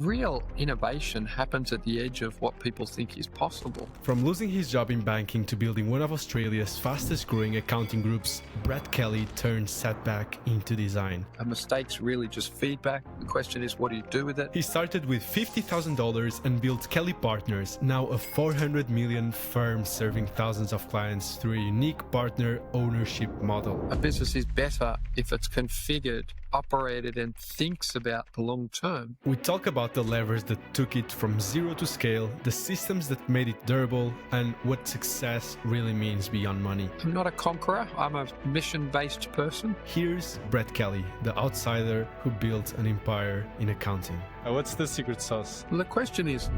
Real innovation happens at the edge of what people think is possible. From losing his job in banking to building one of Australia's fastest growing accounting groups, Brett Kelly turned setback into design. A mistake's really just feedback. The question is, what do you do with it? He started with $50,000 and built Kelly Partners, now a $400 million firm serving thousands of clients through a unique partner ownership model. A business is better if it's configured, operated, and thinks about the long term. We talk about the levers that took it from zero to scale, the systems that made it durable, and what success really means beyond money. I'm not a conqueror. I'm a mission-based person. Here's Brett Kelly, the outsider who built an empire in accounting. What's the secret sauce? Well, the question is,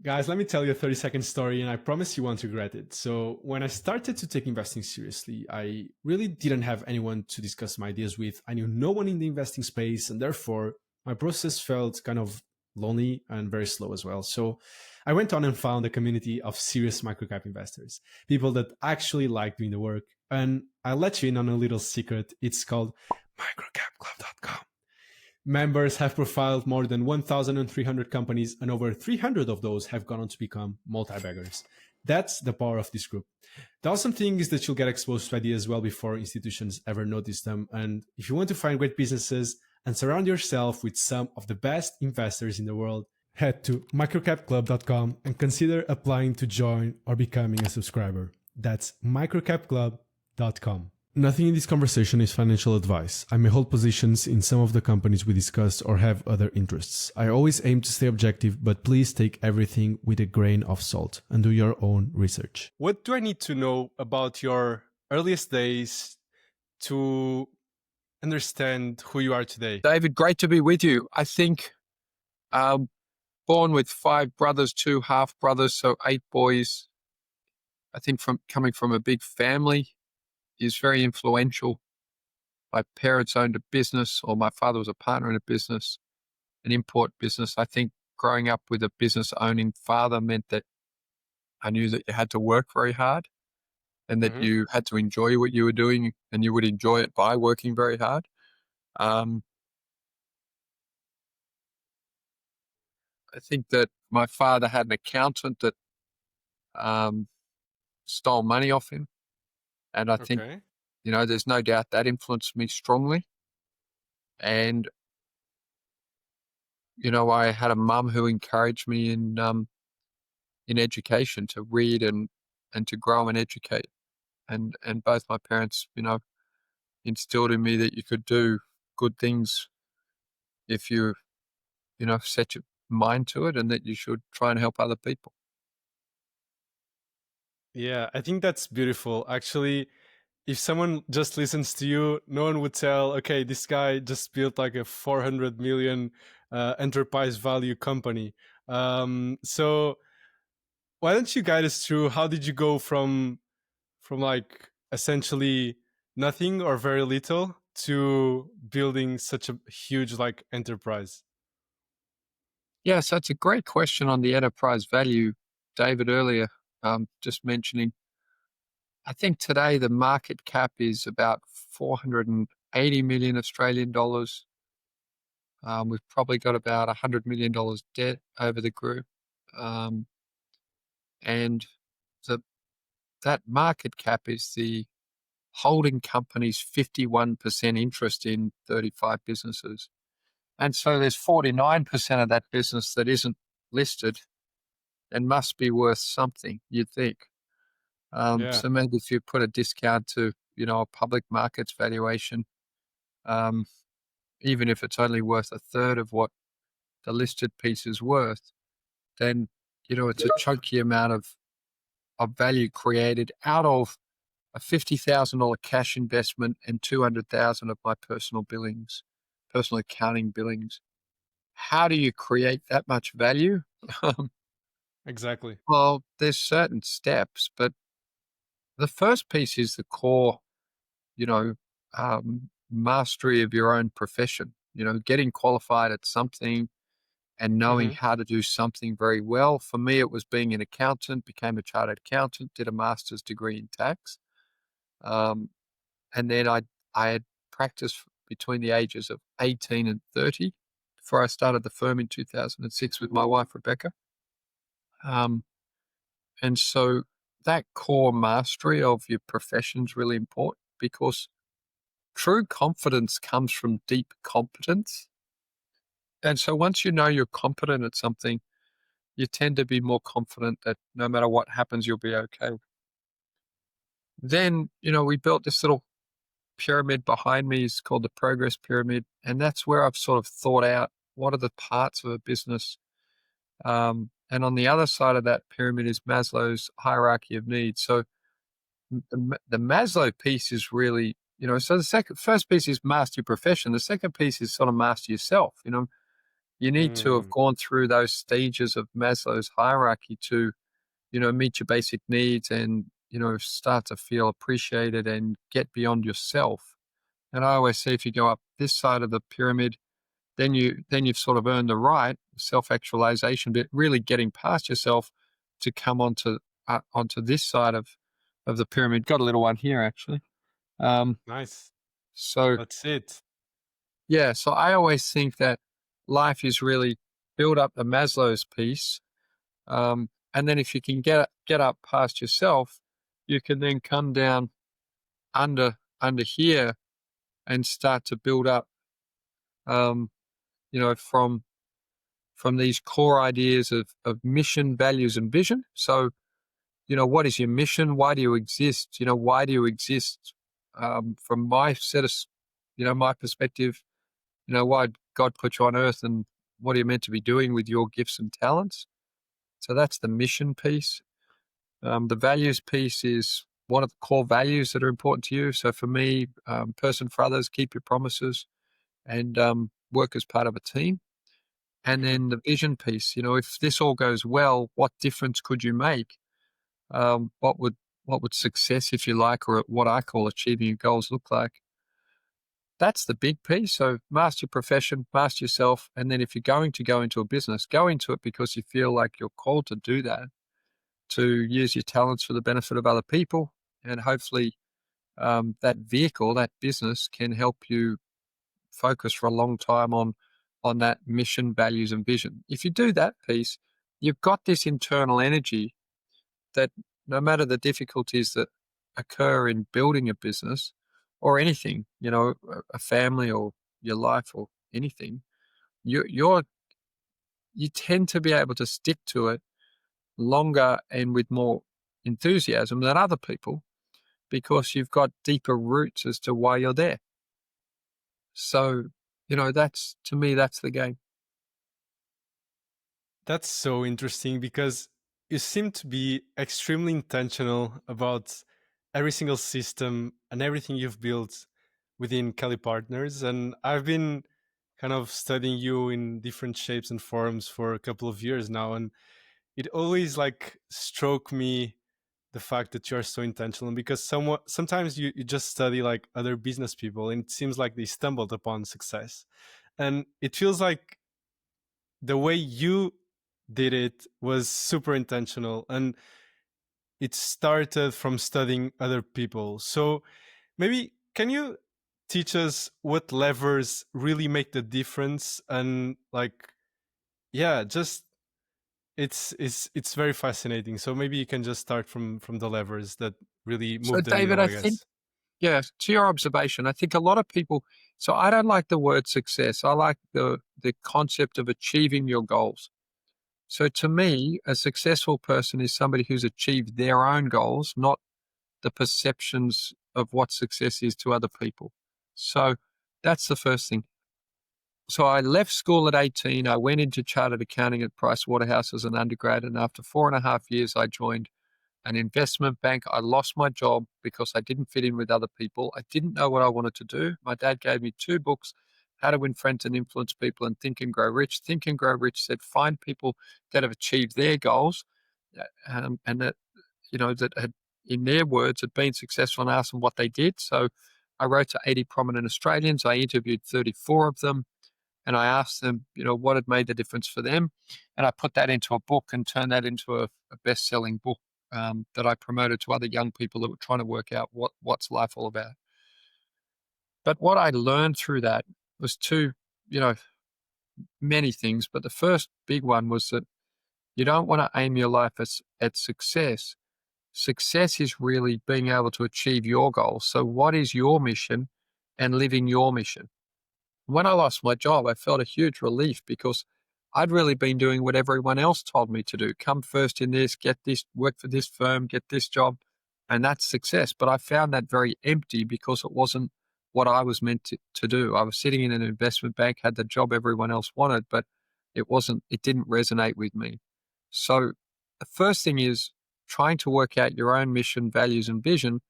Guys, let me tell you a 30-second story, and I promise you won't regret it. So when I started to take investing seriously, I really didn't have anyone to discuss my ideas with. I knew no one in the investing space, and therefore my process felt kind of lonely and very slow as well. So I went on and found a community of serious microcap investors, people that actually like doing the work. And I'll let you in on a little secret. It's called microcapclub.com. Members have profiled more than 1,300 companies, and over 300 of those have gone on to become multi-baggers. That's the power of this group. The awesome thing is that you'll get exposed to ideas well before institutions ever notice them. And if you want to find great businesses and surround yourself with some of the best investors in the world, head to microcapclub.com and consider applying to join or becoming a subscriber. That's microcapclub.com. Nothing in this conversation is financial advice. I may hold positions in some of the companies we discuss or have other interests. I always aim to stay objective, but please take everything with a grain of salt and do your own research. What do I need to know about your earliest days to understand who you are today? David, great to be with you. I think born with 5 brothers, 2 half brothers, so 8 boys. I think from coming from a big family is very influential. My parents owned a business, or my father was a partner in a business, an import business. I think growing up with a business owning father meant that I knew that you had to work very hard and that you had to enjoy what you were doing, and you would enjoy it by working very hard. I think that my father had an accountant that stole money off him. And I think, there's no doubt that influenced me strongly. And, I had a mum who encouraged me in education, to read and to grow and educate. And both my parents, instilled in me that you could do good things if you, set your mind to it, and that you should try and help other people. Yeah, I think that's beautiful. Actually, if someone just listens to you, no one would tell, okay, this guy just built like a 400 million enterprise value company. So why don't you guide us through, how did you go from like essentially nothing or very little to building such a huge like enterprise? Yeah, so it's a great question on the enterprise value, David, earlier, just mentioning. I think today the market cap is about 480 million Australian dollars. We've probably got about $100 million debt over the group. And that market cap is the holding company's 51% interest in 35 businesses. And so there's 49% of that business that isn't listed and must be worth something, you'd think. So maybe if you put a discount to, a public markets valuation, even if it's only worth a third of what the listed piece is worth, then, it's a chunky amount of value created out of a $50,000 cash investment and 200,000 of my personal accounting billings. How do you create that much value? Exactly. Well, there's certain steps, but the first piece is the core, mastery of your own profession, getting qualified at something and knowing how to do something very well. For me, it was being an accountant, became a chartered accountant, did a master's degree in tax. And then I had practiced between the ages of 18 and 30 before I started the firm in 2006 with my wife, Rebecca. And so that core mastery of your profession is really important, because true confidence comes from deep competence. And so once you know you're competent at something, you tend to be more confident that no matter what happens, you'll be okay. Then, we built this little pyramid behind me. It's called the progress pyramid. And that's where I've sort of thought out what are the parts of a business. And on the other side of that pyramid is Maslow's hierarchy of needs. So the Maslow piece is really, so the first piece is master your profession. The second piece is sort of master yourself. You need to have gone through those stages of Maslow's hierarchy to, meet your basic needs and, start to feel appreciated and get beyond yourself. And I always say, if you go up this side of the pyramid, then you've sort of earned the right, self-actualization, but really getting past yourself to come onto this side of the pyramid. Got a little one here, actually. Nice. So That's it. yeah, so I always think that life is really build up the Maslow's piece, and then if you can get up past yourself, you can then come down under here and start to build up, from these core ideas of mission, values, and vision. So, what is your mission? Why do you exist? Why do you exist? From my set of, my perspective, why God put you on earth and what are you meant to be doing with your gifts and talents? So that's the mission piece. The values piece is what are the core values that are important to you? So for me, person for others, keep your promises, and work as part of a team. And then the vision piece, if this all goes well, what difference could you make? What would success, if you like, or what I call achieving your goals look like? That's the big piece. So master your profession, master yourself. And then if you're going to go into a business, go into it because you feel like you're called to do that, to use your talents for the benefit of other people. And hopefully that vehicle, that business can help you focus for a long time on that mission, values, and vision. If you do that piece, you've got this internal energy that no matter the difficulties that occur in building a business or anything, a family or your life or anything, you tend to be able to stick to it longer and with more enthusiasm than other people, because you've got deeper roots as to why you're there. So, that's, to me, that's the game. That's so interesting because you seem to be extremely intentional about every single system and everything you've built within Kelly Partners. And I've been kind of studying you in different shapes and forms for a couple of years now. And it always struck me the fact that you're so intentional, because sometimes you just study like other business people and it seems like they stumbled upon success. And it feels like the way you did it was super intentional, and it started from studying other people. So maybe can you teach us what levers really make the difference? And just it's very fascinating. So maybe you can just start from the levers that really So, move the David, needle, I I think, guess. yeah, to your observation, I think a lot of people, so I don't like the word success. I like the concept of achieving your goals. So to me, a successful person is somebody who's achieved their own goals, not the perceptions of what success is to other people. So that's the first thing. So I left school at 18. I went into chartered accounting at Pricewaterhouse as an undergrad. And after 4.5 years, I joined an investment bank. I lost my job because I didn't fit in with other people. I didn't know what I wanted to do. My dad gave me 2 books, How to Win Friends and Influence People and Think and Grow Rich. Think and Grow Rich said, find people that have achieved their goals, and that, that had, in their words, had been successful, and ask them what they did. So I wrote to 80 prominent Australians. I interviewed 34 of them. And I asked them, what had made the difference for them. And I put that into a book and turned that into a best-selling book that I promoted to other young people that were trying to work out what's life all about. But what I learned through that was many things. But the first big one was that you don't want to aim your life at success. Success is really being able to achieve your goals. So what is your mission and living your mission? When I lost my job, I felt a huge relief because I'd really been doing what everyone else told me to do. Come first in this, get this, work for this firm, get this job, and that's success. But I found that very empty because it wasn't what I was meant to do. I was sitting in an investment bank, had the job everyone else wanted, but it didn't resonate with me. So the first thing is trying to work out your own mission, values, and vision,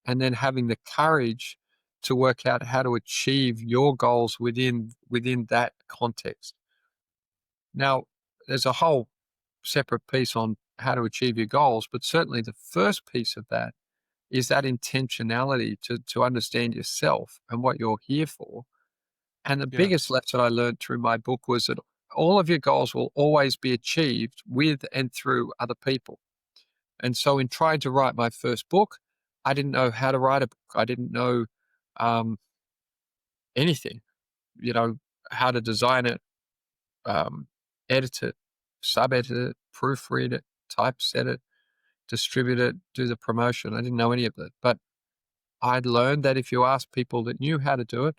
and then having the courage to work out how to achieve your goals within that context. Now, there's a whole separate piece on how to achieve your goals, but certainly the first piece of that is that intentionality to understand yourself and what you're here for. And the Yeah. biggest lesson I learned through my book was that all of your goals will always be achieved with and through other people. And so in trying to write my first book, I didn't know how to write a book. I didn't know anything, how to design it, edit it, sub-edit it, proofread it, typeset it, distribute it, do the promotion. I didn't know any of that. But I'd learned that if you ask people that knew how to do it,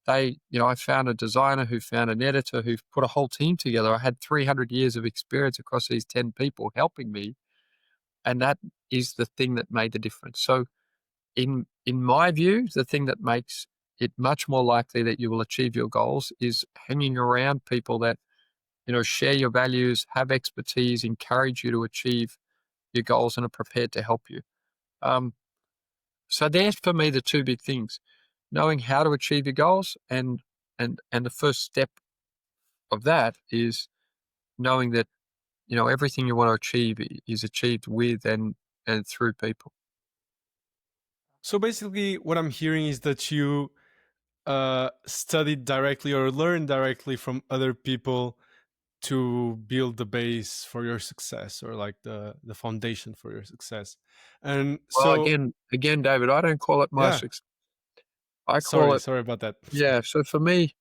I found a designer who found an editor who put a whole team together. I had 300 years of experience across these 10 people helping me. And that is the thing that made the difference. So in my view, the thing that makes it much more likely that you will achieve your goals is hanging around people that, share your values, have expertise, encourage you to achieve your goals and are prepared to help you. So there's for me the two big things: knowing how to achieve your goals, and the first step of that is knowing that everything you want to achieve is achieved with and through people. So basically, what I'm hearing is that you studied directly or learned directly from other people to build the base for your success, or like the foundation for your success. And Well, so, again, David, I don't call it my yeah, success. I call it, sorry about that. yeah. So for me,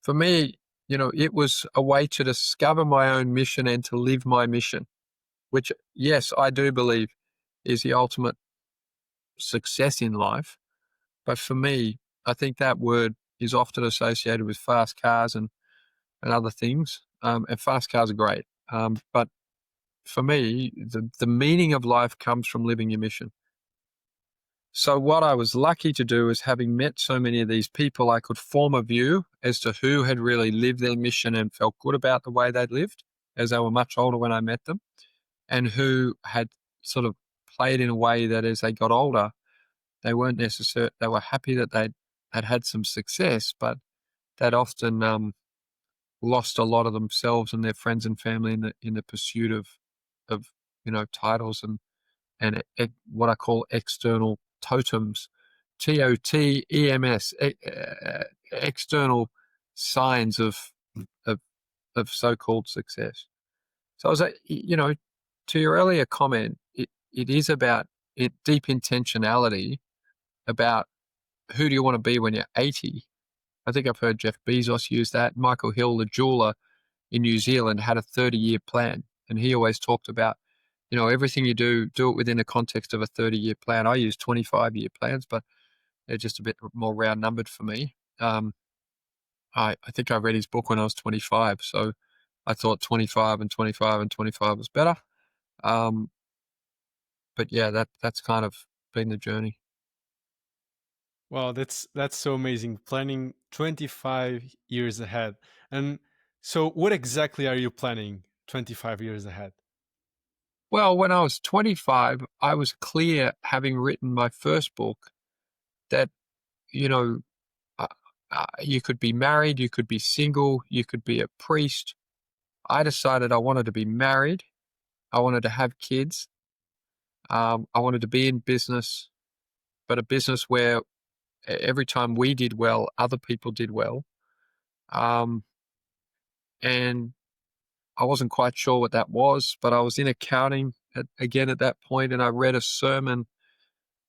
it was a way to discover my own mission and to live my mission, which, yes, I do believe is the ultimate success in life. But for me, I think that word is often associated with fast cars and other things. And fast cars are great. But for me, the meaning of life comes from living your mission. So what I was lucky to do is, having met so many of these people, I could form a view as to who had really lived their mission and felt good about the way they'd lived, as they were much older when I met them, and who had sort of played in a way that as they got older, they weren't necessarily, they were happy that they'd had some success, but they'd often lost a lot of themselves and their friends and family in the pursuit of titles and what I call external totems, TOTEMS, external signs of of so-called success. So I was like, to your earlier comment, it is about deep intentionality about who do you want to be when you're 80. I think I've heard Jeff Bezos use that. Michael Hill, the jeweler in New Zealand, had a 30-year plan, and he always talked about, everything you do it within the context of a 30-year plan. I use 25-year plans, but they're just a bit more round numbered for me. I think I read his book when I was 25, so I thought 25 and 25 and 25 was better. But yeah, that's kind of been the journey. Wow, that's so amazing. Planning 25 years ahead. And so what exactly are you planning 25 years ahead? Well, when I was 25, I was clear, having written my first book, that, you know, uh, you could be married, you could be single, you could be a priest. I decided I wanted to be married. I wanted to have kids. I wanted to be in business, but a business where every time we did well, other people did well. And I wasn't quite sure what that was, but I was in accounting again at that point, and I read a sermon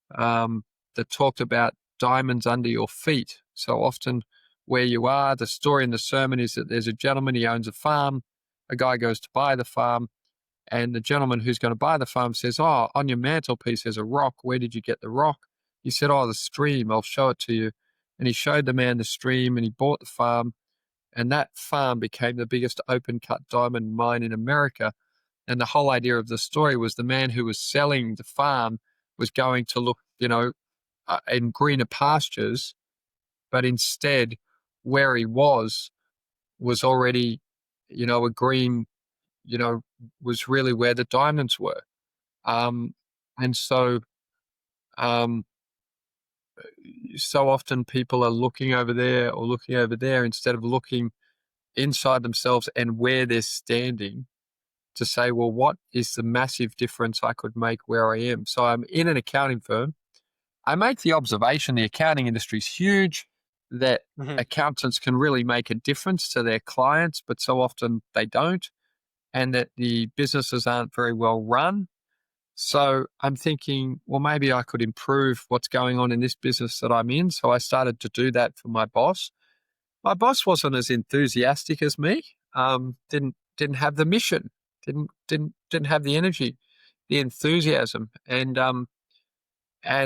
that talked about diamonds under your feet. So often where you are, the story in the sermon is that there's a gentleman, he owns a farm. A guy goes to buy the farm, and the gentleman who's going to buy the farm says, "Oh, on your mantelpiece there's a rock. Where did you get the rock?" He said, "Oh, the stream. I'll show it to you." And he showed the man the stream, and he bought the farm. And that farm became the biggest open cut diamond mine in America. And the whole idea of the story was the man who was selling the farm was going to look, in greener pastures, but instead where he was already, a green, was really where the diamonds were. And um, so often people are looking over there or looking over there instead of looking inside themselves and where they're standing to say, well, what is the massive difference I could make where I am? So I'm in an accounting firm. I make the observation the accounting industry is huge, that Mhm. accountants can really make a difference to their clients, but so often they don't, and that the businesses aren't very well run. So I'm thinking, well, maybe I could improve what's going on in this business that I'm in. So I started to do that for my boss. My boss wasn't as enthusiastic as me. Didn't have the mission. Didn't have the energy, the enthusiasm, and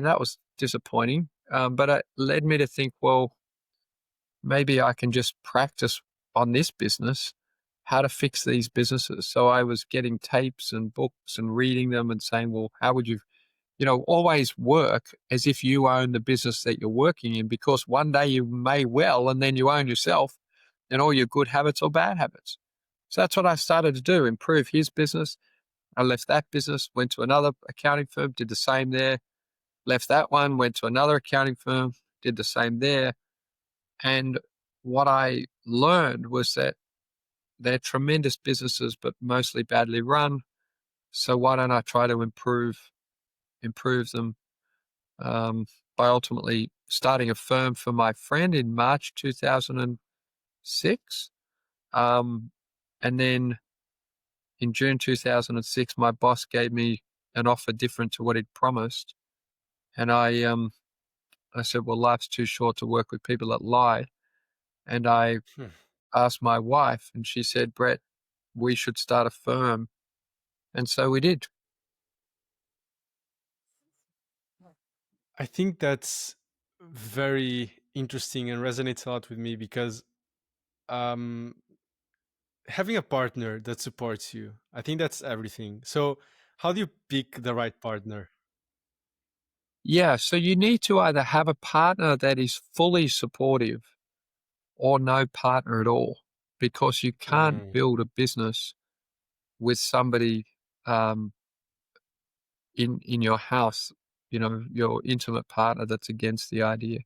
that was disappointing. But it led me to think, well, maybe I can just practice on this business how to fix these businesses. So I was getting tapes and books and reading them and saying, well, how would you, always work as if you own the business that you're working in, because one day you may well, and then you own yourself and all your good habits or bad habits. So that's what I started to do, improve his business. I left that business, went to another accounting firm, did the same there, left that one, went to another accounting firm, did the same there. And what I learned was that they're tremendous businesses, but mostly badly run. So why don't I try to improve them, by ultimately starting a firm for my friend in March 2006. And then in June 2006, my boss gave me an offer different to what he'd promised. And I said, well, life's too short to work with people that lie. And I Hmm. asked my wife, and she said, Brett, we should start a firm. And so we did. I think that's very interesting and resonates a lot with me because um, having a partner that supports you, I think that's everything. So, how do you pick the right partner? Yeah. So you need to either have a partner that is fully supportive or no partner at all, because you can't Mm. build a business with somebody, um, in your house, your intimate partner that's against the idea.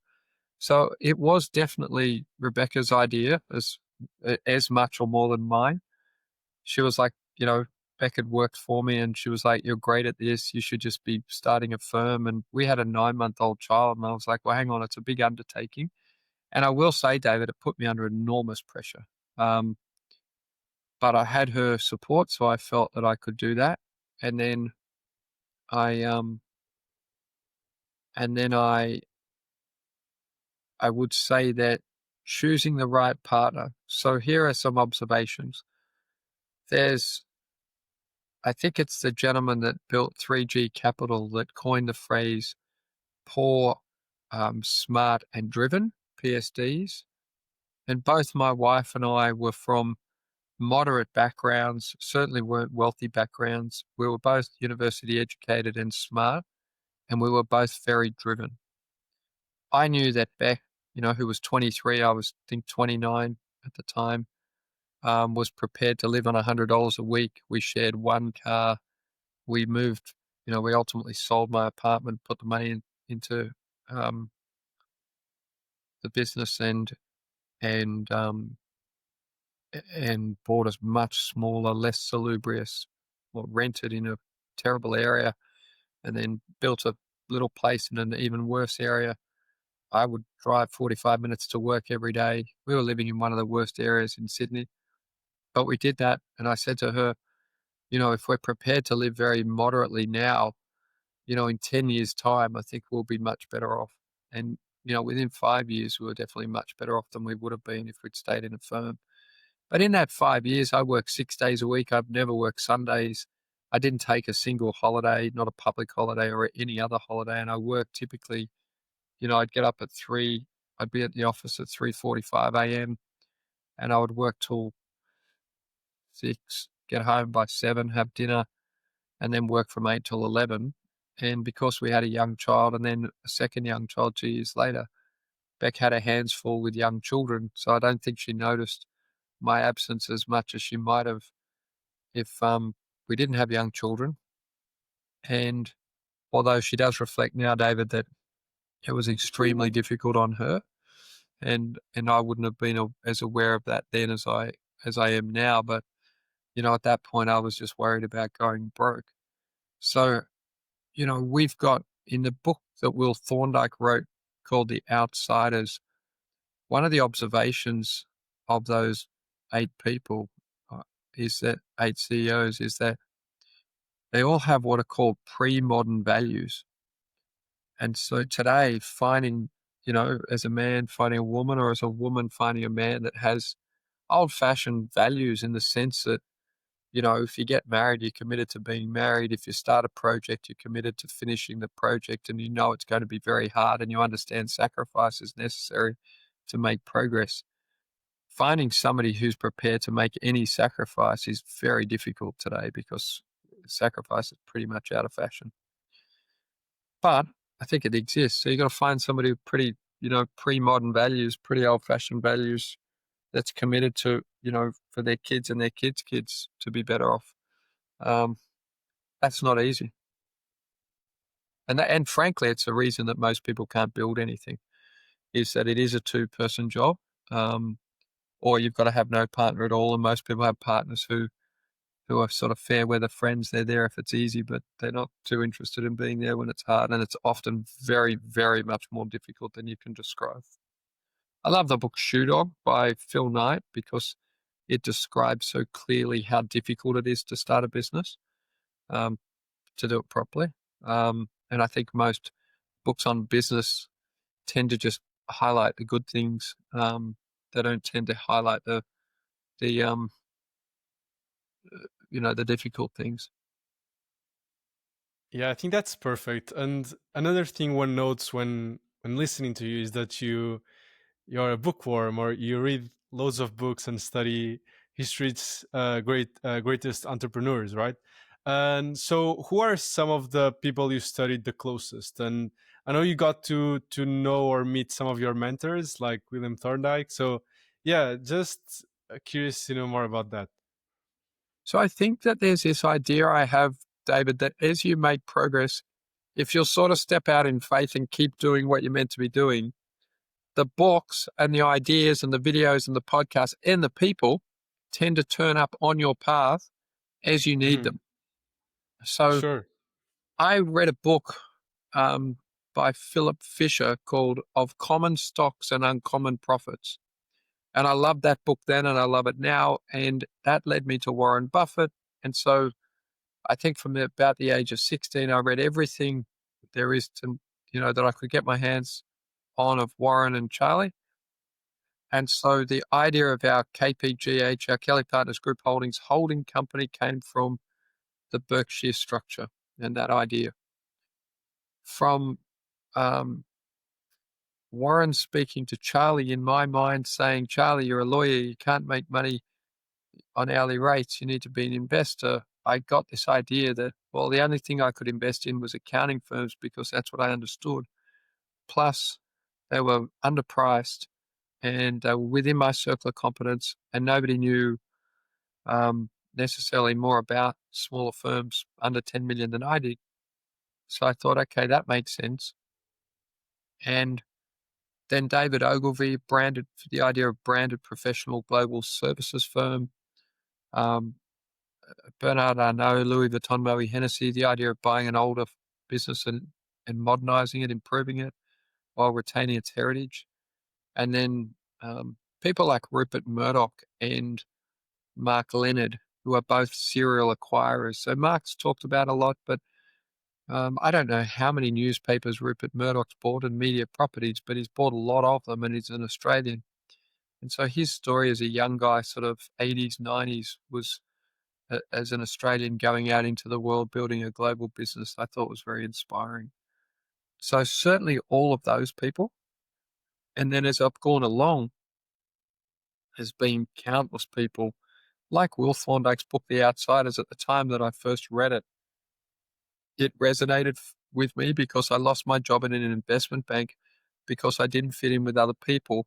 So it was definitely Rebecca's idea as much or more than mine. She was like, Beck had worked for me, and she was like, "You're great at this. You should just be starting a firm." And we had a 9-month-old child, and I was like, "Well, hang on, it's a big undertaking." And I will say, David, it put me under enormous pressure. Um, but I had her support, so I felt that I could do that. And then I, um, and then I would say that choosing the right partner. So here are some observations. There's, I think it's the gentleman that built 3G Capital that coined the phrase poor, smart, and driven, PSDs. And both my wife and I were from moderate backgrounds, certainly weren't wealthy backgrounds. We were both university educated and smart, and we were both very driven. I knew that Beck, who was 23, I was, I think, 29 at the time, was prepared to live on $100 a week. We shared one car. We moved, we ultimately sold my apartment, put the money into um, the business, and um, and bought a much smaller, less salubrious, or rented in a terrible area, and then built a little place in an even worse area. I would drive 45 minutes to work every day. We were living in one of the worst areas in Sydney, but we did that. And I said to her, if we're prepared to live very moderately now, in 10 years' time, I think we'll be much better off. And within 5 years, we were definitely much better off than we would have been if we'd stayed in a firm. But in that 5 years, I worked 6 days a week. I've never worked Sundays. I didn't take a single holiday, not a public holiday or any other holiday. And I worked typically, I'd get up at 3, I'd be at the office at 3:45 a.m. and I would work till 6, get home by 7, have dinner, and then work from 8 till 11. And because we had a young child and then a second young child 2 years later, Beck had her hands full with young children. So I don't think she noticed my absence as much as she might have if we didn't have young children. And although she does reflect now, David, that it was extremely difficult on her, and I wouldn't have been as aware of that then as I am now. But at that point, I was just worried about going broke. So we've got in the book that Will Thorndike wrote called The Outsiders, one of the observations of those 8 people is that 8 CEOs is that they all have what are called pre-modern values. And so today, finding, as a man finding a woman, or as a woman finding a man that has old-fashioned values in the sense that, if you get married, you're committed to being married. If you start a project, you're committed to finishing the project, and it's going to be very hard, and you understand sacrifice is necessary to make progress. Finding somebody who's prepared to make any sacrifice is very difficult today because sacrifice is pretty much out of fashion. But I think it exists. So you got to find somebody with pretty, pre-modern values, pretty old-fashioned values that's committed to, for their kids and their kids' kids to be better off. That's not easy. And frankly, it's the reason that most people can't build anything, is that it is a 2-person job, or you've got to have no partner at all. And most people have partners who are sort of fair weather friends. They're there if it's easy, but they're not too interested in being there when it's hard. And it's often very, very much more difficult than you can describe. I love the book Shoe Dog by Phil Knight because it describes so clearly how difficult it is to start a business, to do it properly. And I think most books on business tend to just highlight the good things. They don't tend to highlight the difficult things. Yeah, I think that's perfect. And another thing one notes when listening to you is that you're a bookworm, or you read loads of books and study history's greatest entrepreneurs, right? And so, who are some of the people you studied the closest? And I know you got to know or meet some of your mentors, like William Thorndike. So, yeah, just curious to know more about that. So I think that there's this idea I have, David, that as you make progress, if you'll sort of step out in faith and keep doing what you're meant to be doing, the books and the ideas and the videos and the podcasts and the people tend to turn up on your path as you need them. So Sure. I read a book by Philip Fisher called Of Common Stocks and Uncommon Profits. And I loved that book then and I love it now. And that led me to Warren Buffett. And so I think from about the age of 16, I read everything there is to, that I could get my hands on of Warren and Charlie. And so the idea of our KPGH, our Kelly Partners Group Holdings holding company, came from the Berkshire structure and that idea. From Warren speaking to Charlie, in my mind, saying, Charlie, you're a lawyer, you can't make money on hourly rates, you need to be an investor. I got this idea that, well, the only thing I could invest in was accounting firms because that's what I understood. Plus, they were underpriced and they were within my circle of competence, and nobody knew necessarily more about smaller firms under 10 million than I did. So I thought, okay, that makes sense. And then David Ogilvy branded for the idea of branded professional global services firm. Bernard Arnault, Louis Vuitton, Moët Hennessy, the idea of buying an older business and modernizing it, improving it while retaining its heritage. And then people like Rupert Murdoch and Mark Leonard, who are both serial acquirers. So Mark's talked about a lot, but I don't know how many newspapers Rupert Murdoch's bought and media properties, but he's bought a lot of them, and he's an Australian. And so his story as a young guy, sort of 80s, 90s, was as an Australian going out into the world, building a global business, I thought was very inspiring. So certainly all of those people. And then as I've gone along, there's been countless people like Will Thorndike's book, The Outsiders. At the time that I first read it, it resonated with me because I lost my job in an investment bank, because I didn't fit in with other people,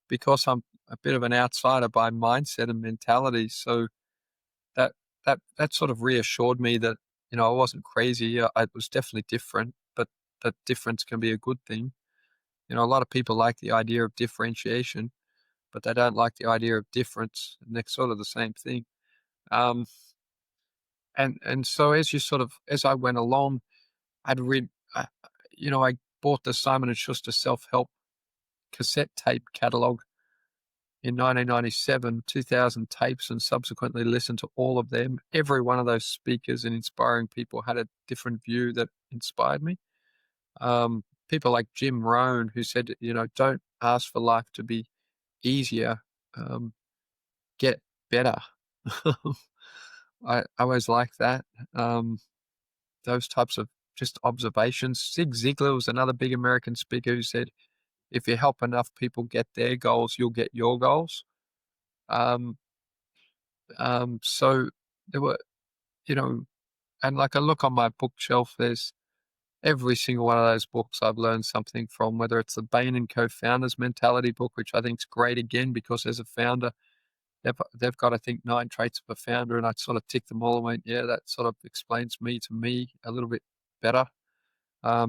because I'm a bit of an outsider by mindset and mentality. So that that sort of reassured me that, I wasn't crazy. I was definitely different, but that difference can be a good thing. A lot of people like the idea of differentiation, but they don't like the idea of difference, and they're sort of the same thing. Um, and so as I went along, I'd read, I bought the Simon and Schuster self-help cassette tape catalog in 1997, 2000 tapes, and subsequently listened to all of them. Every one of those speakers and inspiring people had a different view that inspired me. People like Jim Rohn, who said, don't ask for life to be easier, um, get better. I always like that. Those types of just observations. Zig Ziglar was another big American speaker who said, if you help enough people get their goals, you'll get your goals. Um, so there were, and like I look on my bookshelf, there's every single one of those books I've learned something from, whether it's the Bain and Co-Founders Mentality book, which I think is great again, because as a founder, they've got, I think, 9 traits of a founder, and I sort of ticked them all and went, yeah, that sort of explains me to me a little bit better.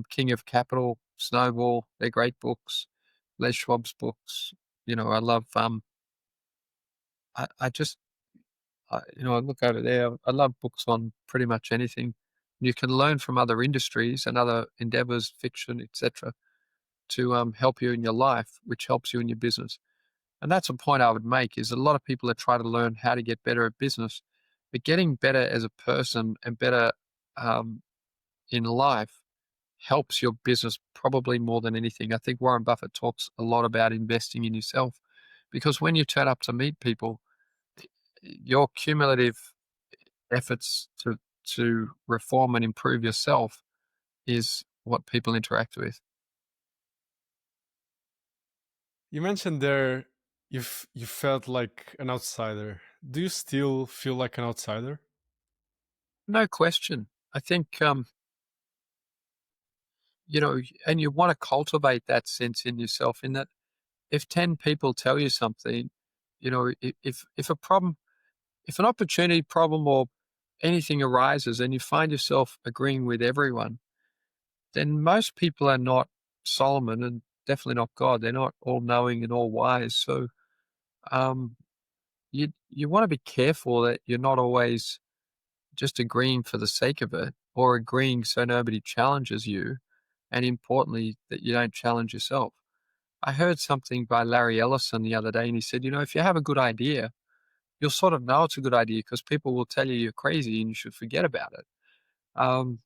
King of Capital, Snowball, they're great books. Les Schwab's books, I love. I just, I look over there. I love books on pretty much anything. You can learn from other industries and other endeavors, fiction, etc., to help you in your life, which helps you in your business. And that's a point I would make: is a lot of people that try to learn how to get better at business, but getting better as a person and better um, in life helps your business probably more than anything. I think Warren Buffett talks a lot about investing in yourself, because when you turn up to meet people, your cumulative efforts to reform and improve yourself is what people interact with. You mentioned there you felt like an outsider. Do you still feel like an outsider? No question. I think and you want to cultivate that sense in yourself, in that if 10 people tell you something, if a problem, if an opportunity, problem, or anything arises and you find yourself agreeing with everyone, then most people are not Solomon, and definitely not God. They're not all knowing and all wise. So um, you want to be careful that you're not always just agreeing for the sake of it, or agreeing so nobody challenges you, and importantly, that you don't challenge yourself. I heard something by Larry Ellison the other day, and he said, if you have a good idea, you'll sort of know it's a good idea because people will tell you you're crazy and you should forget about it. Um,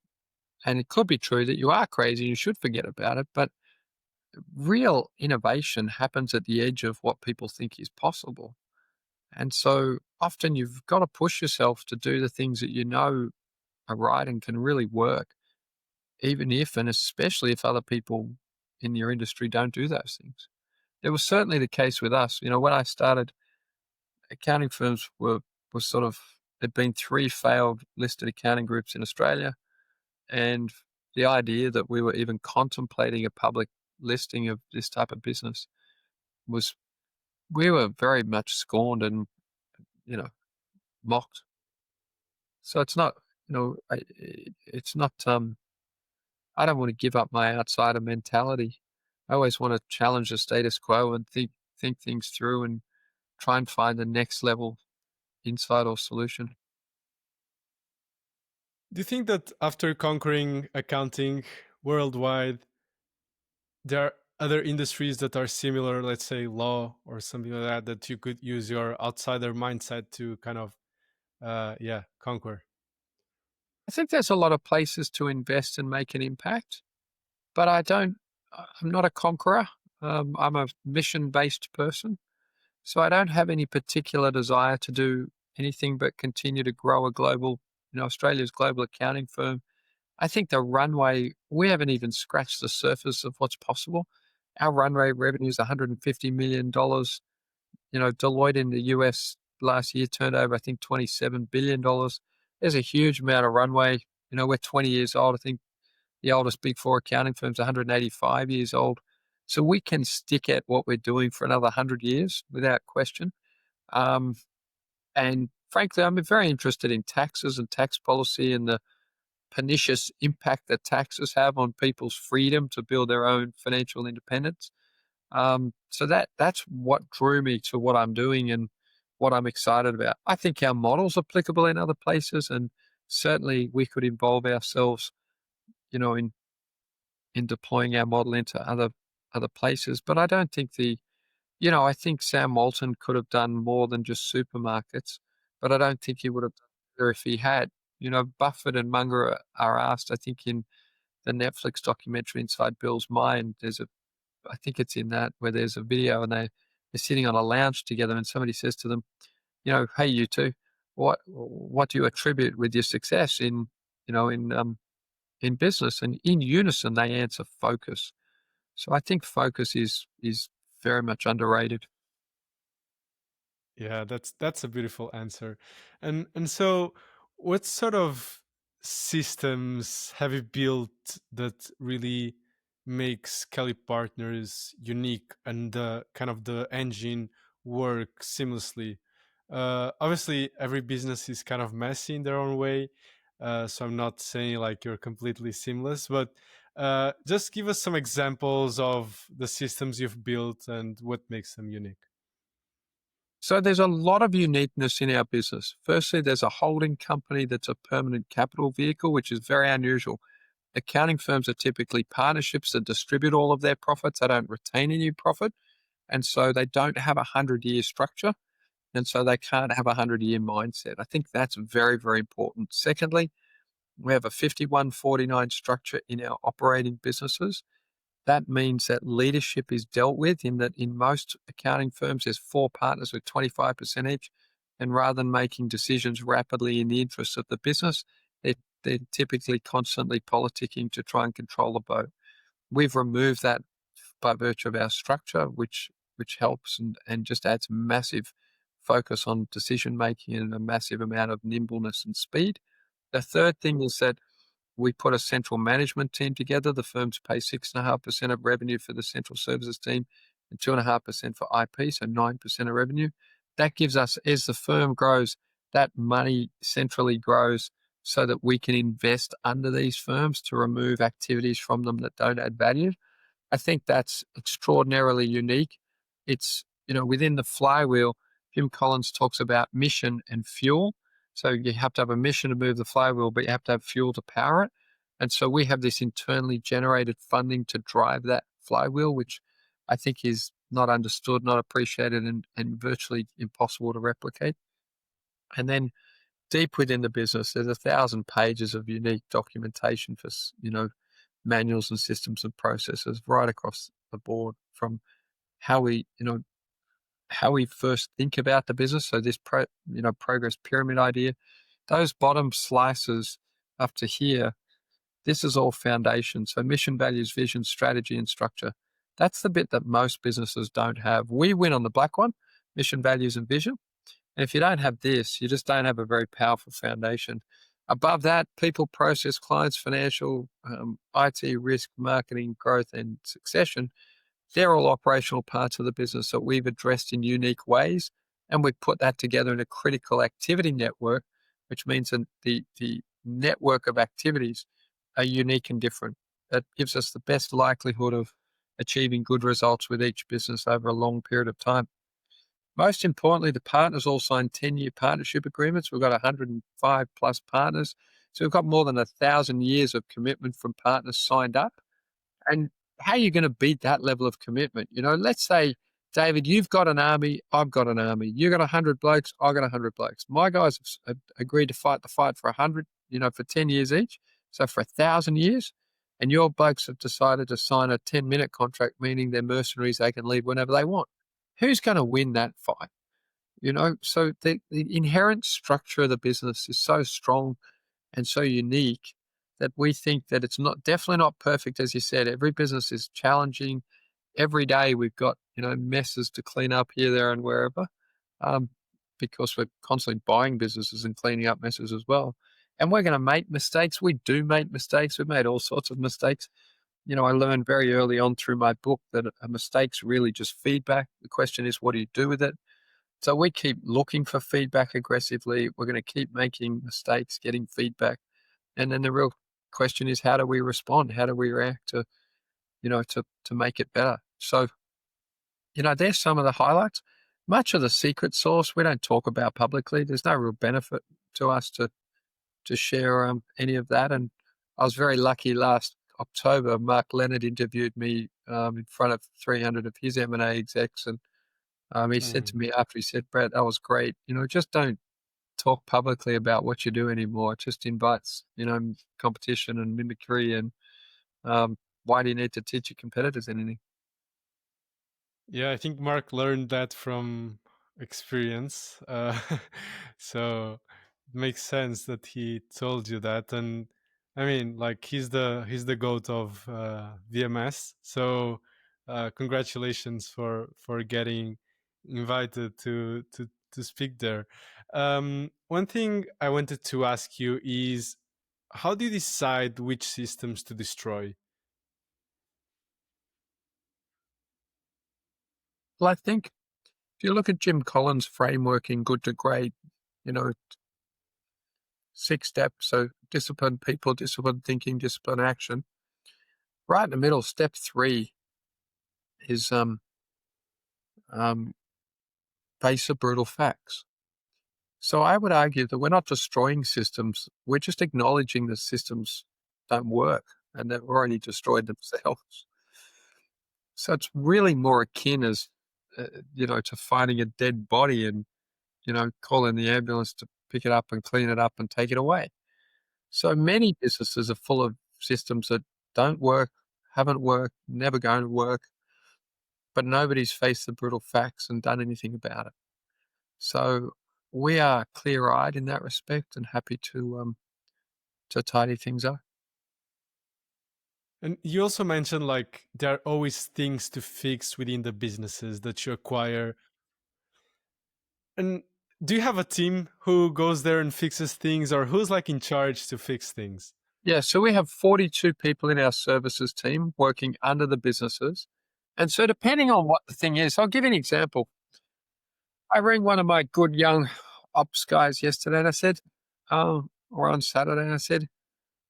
and it could be true that you are crazy and you should forget about it, but real innovation happens at the edge of what people think is possible. And so often you've got to push yourself to do the things that you know are right and can really work, even if and especially if other people in your industry don't do those things. It was certainly the case with us. When I started, accounting firms were sort of, there'd been 3 failed listed accounting groups in Australia, and the idea that we were even contemplating a public listing of this type of business was, we were very much scorned and, you know, mocked. So it's not, it's not, I don't want to give up my outsider mentality. I always want to challenge the status quo and think things through and try and find the next level insight or solution. Do you think that after conquering accounting worldwide, there are other industries that are similar, let's say law or something like that, that you could use your outsider mindset to kind of, conquer? I think there's a lot of places to invest and make an impact, but I'm not a conqueror. I'm a mission-based person. So I don't have any particular desire to do anything but continue to grow a global, Australia's global accounting firm. I think the runway, we haven't even scratched the surface of what's possible. Our run rate revenue is $150 million. Deloitte in the US last year turned over, I think, $27 billion. There's a huge amount of runway. We're 20 years old. I think the oldest Big Four accounting firm's 185 years old. So we can stick at what we're doing for another 100 years without question. Um, and frankly, I'm very interested in taxes and tax policy and the pernicious impact that taxes have on people's freedom to build their own financial independence. So that's what drew me to what I'm doing and what I'm excited about. I think our model's applicable in other places, and certainly we could involve ourselves, in deploying our model into other places. But I don't think I think Sam Walton could have done more than just supermarkets, but I don't think he would have done better if he had. Buffett and Munger are asked, I think in the Netflix documentary Inside Bill's Mind, I think it's in that, where there's a video and they're sitting on a lounge together and somebody says to them, hey, you two, what do you attribute with your success in business? And in unison, they answer focus. So I think focus is very much underrated. Yeah, that's a beautiful answer. And so what sort of systems have you built that really makes Kelly Partners unique and the kind of the engine work seamlessly? Obviously, every business is kind of messy in their own way, so I'm not saying like you're completely seamless, but just give us some examples of the systems you've built and what makes them unique. So there's a lot of uniqueness in our business. Firstly, there's a holding company that's a permanent capital vehicle, which is very unusual. Accounting firms are typically partnerships that distribute all of their profits. They don't retain any profit. And so they don't have a 100-year structure. And so they can't have a 100-year mindset. I think that's very, very important. Secondly, we have a 51-49 structure in our operating businesses. That means that leadership is dealt with in that in most accounting firms, there's 4 partners with 25% each. And rather than making decisions rapidly in the interest of the business, they're typically constantly politicking to try and control the boat. We've removed that by virtue of our structure, which helps and just adds massive focus on decision making and a massive amount of nimbleness and speed. The third thing is that we put a central management team together. The firms pay 6.5% of revenue for the central services team and 2.5% for IP, so 9% of revenue. That gives us, as the firm grows, that money centrally grows so that we can invest under these firms to remove activities from them that don't add value. I think that's extraordinarily unique. It's, within the flywheel, Jim Collins talks about mission and fuel. So you have to have a mission to move the flywheel, but you have to have fuel to power it. And so we have this internally generated funding to drive that flywheel, which I think is not understood, not appreciated, and virtually impossible to replicate. And then deep within the business, there's 1,000 pages of unique documentation for, manuals and systems and processes right across the board, from how we first think about the business. So this progress pyramid idea, those bottom slices up to here, this is all foundation. So mission, values, vision, strategy, and structure. That's the bit that most businesses don't have. We win on the black one, mission, values, and vision. And if you don't have this, you just don't have a very powerful foundation. Above that, people, process, clients, financial, IT, risk, marketing, growth, and succession, they're all operational parts of the business that we've addressed in unique ways. And we've put that together in a critical activity network, which means that the network of activities are unique and different. That gives us the best likelihood of achieving good results with each business over a long period of time. Most importantly, the partners all signed 10-year partnership agreements. We've got 105 plus partners. So we've got more than 1,000 years of commitment from partners signed up. And how are you going to beat that level of commitment? Let's say, David, you've got an army, I've got an army. You got 100 blokes, I got 100 blokes. My guys have agreed to fight the fight for 100. for 10 years each. So for 1,000 years, and your blokes have decided to sign a 10-minute contract, meaning they're mercenaries, they can leave whenever they want. Who's going to win that fight? So the inherent structure of the business is so strong and so unique that we think that it's definitely not perfect. As you said, every business is challenging. Every day we've got, messes to clean up here, there, and wherever, um, because we're constantly buying businesses and cleaning up messes as well. And we're going to make mistakes. We do make mistakes. We've made all sorts of mistakes. I learned very early on through my book that a mistake's really just feedback. The question is, what do you do with it? So we keep looking for feedback aggressively. We're going to keep making mistakes, getting feedback. And then the real question is, how do we respond? How do we react to make it better? So, there's some of the highlights. Much of the secret sauce we don't talk about publicly. There's no real benefit to us to share any of that. And I was very lucky last October, Mark Leonard interviewed me in front of 300 of his M&A execs. And he said to me after, he said, "Brett, that was great. Just don't talk publicly about what you do anymore. It just invites, competition and mimicry. And why do you need to teach your competitors anything?" Yeah, I think Mark learned that from experience. So it makes sense that he told you that. And I mean, like he's the goat of VMS. So congratulations for getting invited to speak there. One thing I wanted to ask you is, how do you decide which systems to destroy? Well, I think if you look at Jim Collins' framework in Good to Great, you know, 6 steps. So discipline, people, discipline, thinking, discipline, action. Right in the middle, step 3 is face the brutal facts. So I would argue that we're not destroying systems. We're just acknowledging the systems don't work and they've already destroyed themselves. So it's really more akin as, to finding a dead body and, calling the ambulance to pick it up and clean it up and take it away. So many businesses are full of systems that don't work, haven't worked, never going to work, but nobody's faced the brutal facts and done anything about it. So we are clear-eyed in that respect and happy to tidy things up. And you also mentioned like there are always things to fix within the businesses that you acquire. And do you have a team who goes there and fixes things, or who's like in charge to fix things? Yeah, so we have 42 people in our services team working under the businesses. And so depending on what the thing is, I'll give you an example. I rang one of my good young ops guys yesterday and I said, or on Saturday, and I said,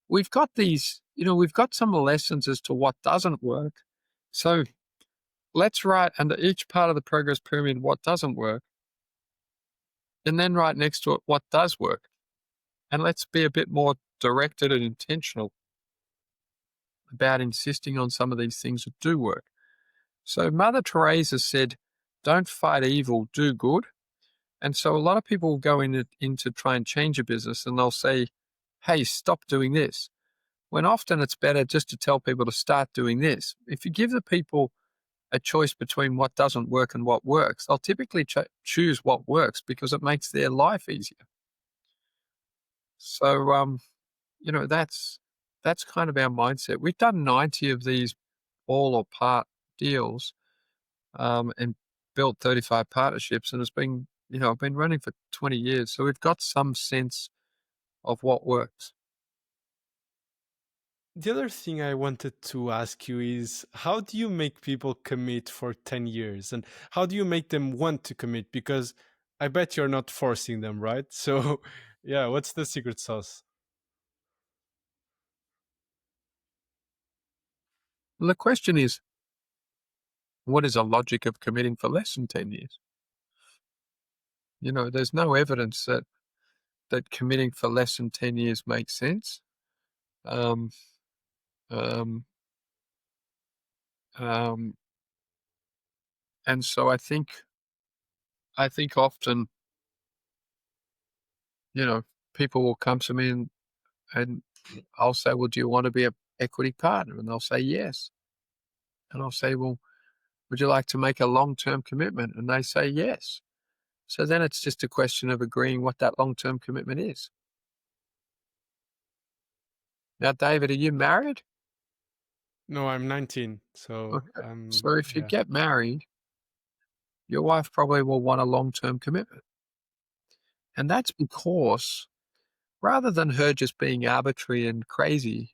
we've got these, we've got some lessons as to what doesn't work. So let's write under each part of the progress pyramid what doesn't work, and then right next to it what does work. And let's be a bit more directed and intentional about insisting on some of these things that do work. So Mother Teresa said, don't fight evil, do good. And so a lot of people will go in to try and change a business and they'll say, hey, stop doing this. When often it's better just to tell people to start doing this. If you give the people a choice between what doesn't work and what works, they'll typically choose what works because it makes their life easier. So, that's kind of our mindset. We've done 90 of these all or part deals and built 35 partnerships, and it's been, I've been running for 20 years. So we've got some sense of what works. The other thing I wanted to ask you is, how do you make people commit for 10 years? And how do you make them want to commit? Because I bet you're not forcing them, right? So, yeah, what's the secret sauce? Well, the question is, what is the logic of committing for less than 10 years? There's no evidence that committing for less than 10 years makes sense. Um, um, um, and so I think often, people will come to me and And I'll say, well, do you want to be an equity partner? And they'll say yes. And I'll say, well, would you like to make a long-term commitment? And they say yes. So then it's just a question of agreeing what that long-term commitment is. Now, David, are you married? No, I'm 19, so Okay. So if you yeah. get married, your wife probably will want a long-term commitment. And that's because rather than her just being arbitrary and crazy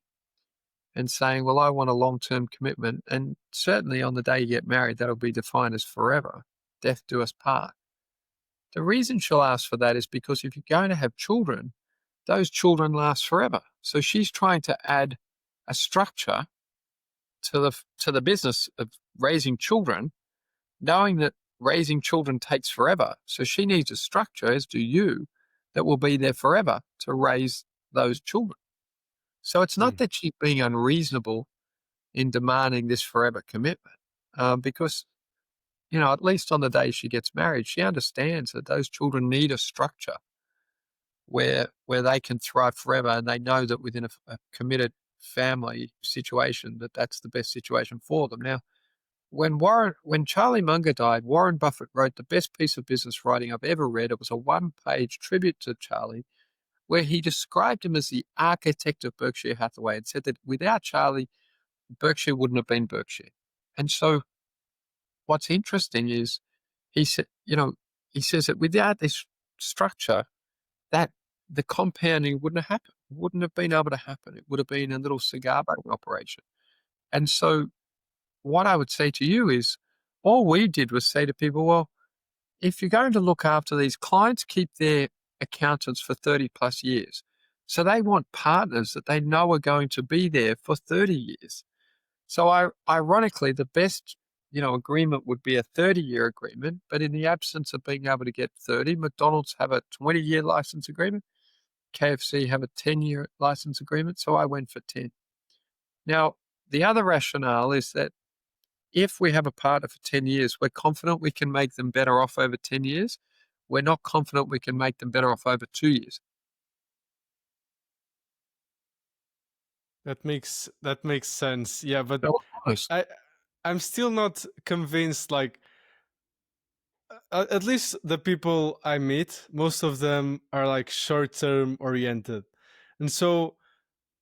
and saying, well, I want a long-term commitment, and certainly on the day you get married, that'll be defined as forever, death do us part. The reason she'll ask for that is because if you're going to have children, those children last forever. So she's trying to add a structure to the business of raising children, knowing that raising children takes forever. So she needs a structure, as do you, that will be there forever to raise those children. So it's not Mm. that she's being unreasonable in demanding this forever commitment, because, you know, at least on the day she gets married, she understands that those children need a structure where they can thrive forever, and they know that within a committed family situation that that's the best situation for them. Now, when Charlie Munger died, Warren Buffett wrote the best piece of business writing I've ever read. It was a one-page tribute to Charlie, where he described him as the architect of Berkshire Hathaway and said that without Charlie, Berkshire wouldn't have been Berkshire. And so what's interesting is he said, you know, he says that without this structure, that the compounding wouldn't have happened, wouldn't have been able to happen. It would have been a little cigar making operation. And so what I would say to you is all we did was say to people, well, if you're going to look after these clients, keep their accountants for 30 plus years. So they want partners that they know are going to be there for 30 years. So ironically, the best, you know, agreement would be a 30-year agreement, but in the absence of being able to get 30, McDonald's have a 20-year license agreement, KFC have a 10-year license agreement, so I went for 10. Now, the other rationale is that if we have a partner for 10 years, we're confident we can make them better off over 10 years. We're not confident we can make them better off over 2 years. That makes sense. Yeah, but So honest. I'm still not convinced. Like, at least the people I meet, most of them are like short-term oriented, and so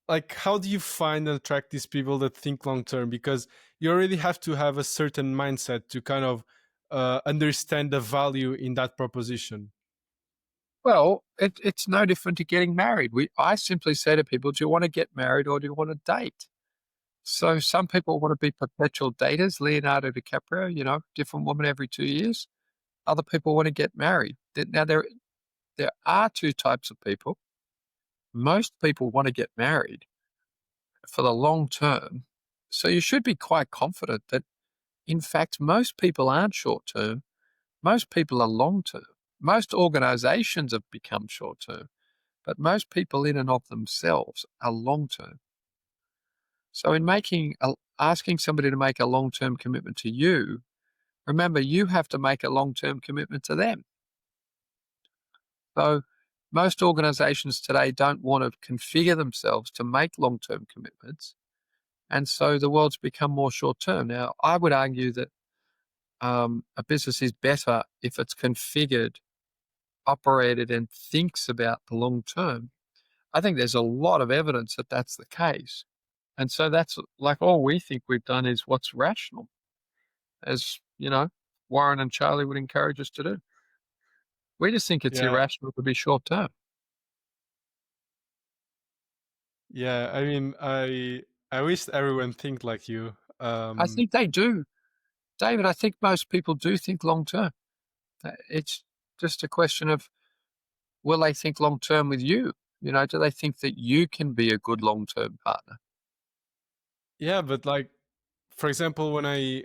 like, how do you find and attract these people that think long-term? Because you already have to have a certain mindset to kind of understand the value in that proposition. Well, it's no different to getting married. I simply say to people, do you want to get married or do you want to date? So some people want to be perpetual daters, Leonardo DiCaprio, you know, different woman every 2 years. Other people want to get married. Now, there are two types of people. Most people want to get married for the long term. So you should be quite confident that, in fact, most people aren't short term. Most people are long term. Most organizations have become short term, but most people in and of themselves are long term. So in asking somebody to make a long term commitment to you, remember you have to make a long term commitment to them. So most organizations today don't want to configure themselves to make long term commitments. And so the world's become more short term. Now, I would argue that a business is better if it's configured, operated, and thinks about the long term. I think there's a lot of evidence that that's the case. And so that's like all we think we've done is what's rational, as you know, Warren and Charlie would encourage us to do. We just think it's Yeah, irrational to be short term. yeah. I mean, I wish everyone think like you. I think they do. David, I think most people do think long term. It's just a question of will they think long term with you? You know, do they think that you can be a good long term partner? Yeah, but like, for example, when I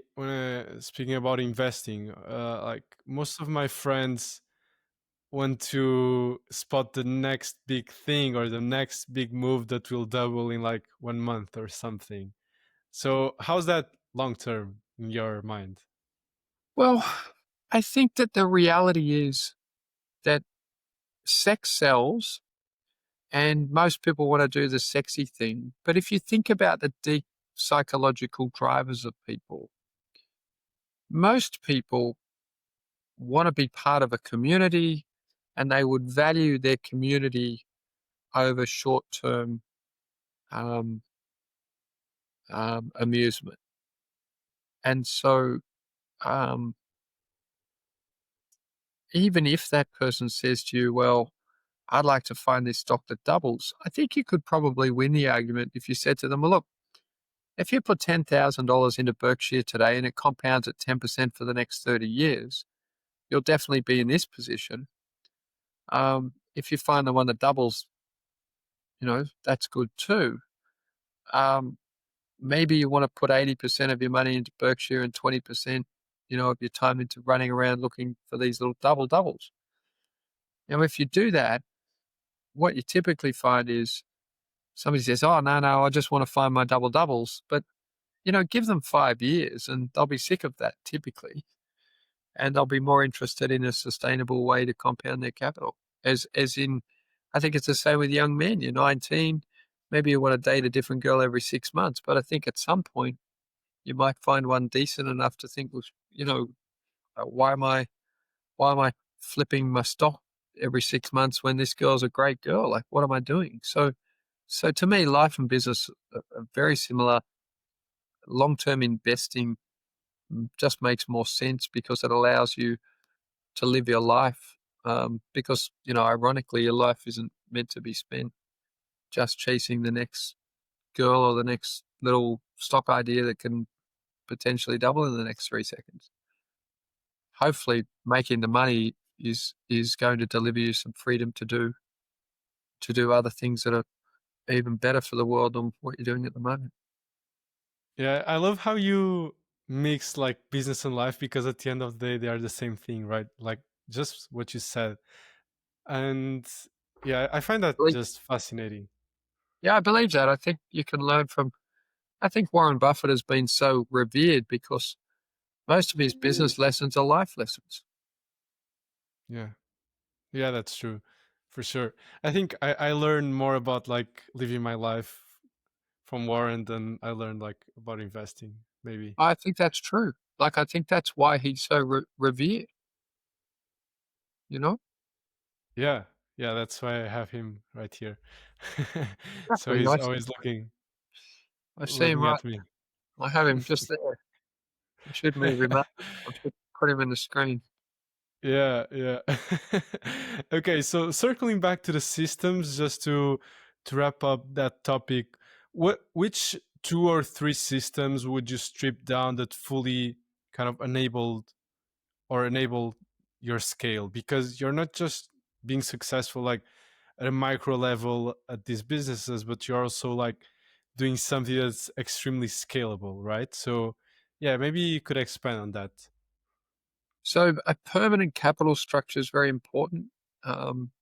speaking about investing, like most of my friends want to spot the next big thing or the next big move that will double in like 1 month or something. So how's that long term in your mind? Well, I think that the reality is that sex sells And most people want to do the sexy thing. But if you think about the deep psychological drivers of people, most people want to be part of a community and they would value their community over short-term um, amusement. And so um, even if that person says to you, well, I'd like to find this stock that doubles, I think you could probably win the argument if you said to them, well, look, if you put $10,000 into Berkshire today and it compounds at 10% for the next 30 years, you'll definitely be in this position. If you find the one that doubles, that's good too. Maybe you want to put 80% of your money into Berkshire and 20%, of your time into running around looking for these little doubles. If you do that, what you typically find is somebody says, oh, no, I just want to find my doubles. But, give them 5 years and they'll be sick of that typically. And they'll be more interested in a sustainable way to compound their capital. As in, I think it's the same with young men. You're 19, maybe you want to date a different girl every 6 months, but I think at some point you might find one decent enough to think, well, why am I flipping my stock every 6 months when this girl's a great girl? Like, what am I doing? So to me, life and business are very similar. Long-term investing just makes more sense because it allows you to live your life. Because, ironically, your life isn't meant to be spent just chasing the next girl or the next little stock idea that can potentially double in the next 3 seconds. Hopefully making the money is going to deliver you some freedom to do other things that are even better for the world than what you're doing at the moment. Yeah, I love how you mix like business and life, because at the end of the day they are the same thing, right? Like just what you said. And yeah, I find that just fascinating. Yeah, I believe that. I think you can learn from. I think Warren Buffett has been so revered because most of his business lessons are life lessons. Yeah. Yeah, that's true. For sure. I think I learned more about like living my life from Warren than I learned like about investing, maybe. I think that's true. Like, I think that's why he's so revered, you know? Yeah. Yeah, that's why I have him right here. So Exactly. he's always I see him looking right. at me. I have him just there. I should move him up. I should put him in the screen. Yeah, yeah. Okay, so circling back to the systems, just to wrap up that topic, which 2 or 3 systems would you strip down that fully kind of enable your scale? Because you're not just being successful like at a micro level at these businesses, but you're also like doing something that's extremely scalable, right? So yeah, maybe you could expand on that. So a permanent capital structure is very important. Um,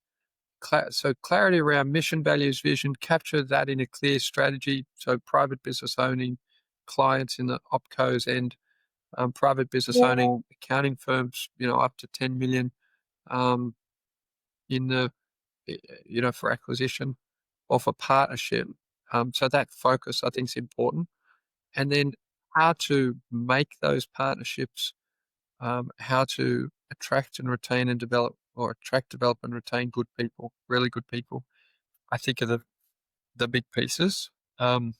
so clarity around mission, values, vision, capture that in a clear strategy. So private business owning clients in the opcos and private business owning accounting firms, up to 10 million um, in the, for acquisition or for partnership. So that focus, I think, is important. And then how to make those partnerships, how to attract and retain and develop, or attract, develop, and retain good people, really good people, I think are the big pieces. How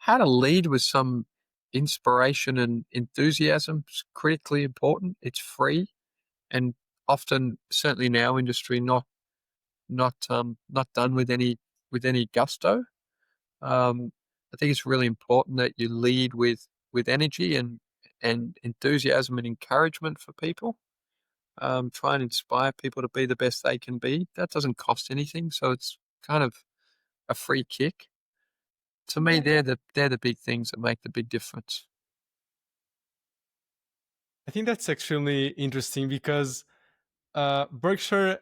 to lead with some inspiration and enthusiasm is critically important. It's free and often, certainly in our industry, not done with any gusto. I think it's really important that you lead with energy and enthusiasm and encouragement for people. Try and inspire people to be the best they can be. That doesn't cost anything, so it's kind of a free kick. To me, they're the big things that make the big difference. I think that's extremely interesting because Berkshire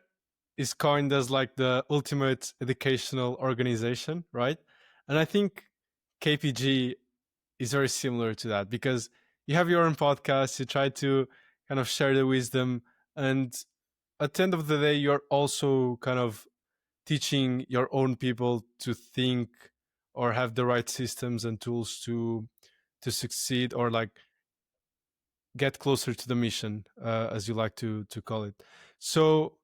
is coined as like the ultimate educational organization, right? And I think KPG is very similar to that, because you have your own podcast, you try to kind of share the wisdom, and at the end of the day, you're also kind of teaching your own people to think or have the right systems and tools to succeed, or like get closer to the mission, as you like to call it. So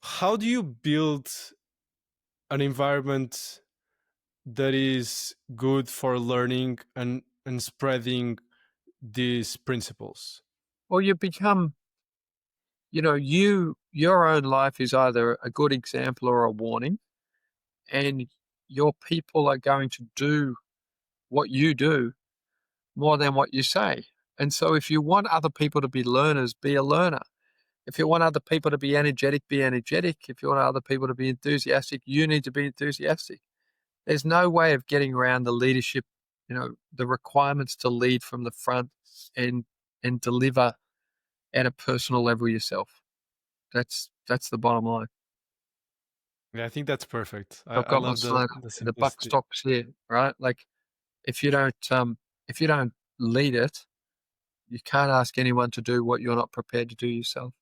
how do you build an environment that is good for learning and spreading these principles? Well, you become, your own life is either a good example or a warning, and your people are going to do what you do more than what you say. And so if you want other people to be learners, be a learner. If you want other people to be energetic, be energetic. If you want other people to be enthusiastic, you need to be enthusiastic. There's no way of getting around the leadership, the requirements to lead from the front and deliver at a personal level yourself. That's the bottom line. Yeah, I think that's perfect. I've I got my love the slogan. The buck simplicity. stops here, right? Like if you don't lead it, you can't ask anyone to do what you're not prepared to do yourself.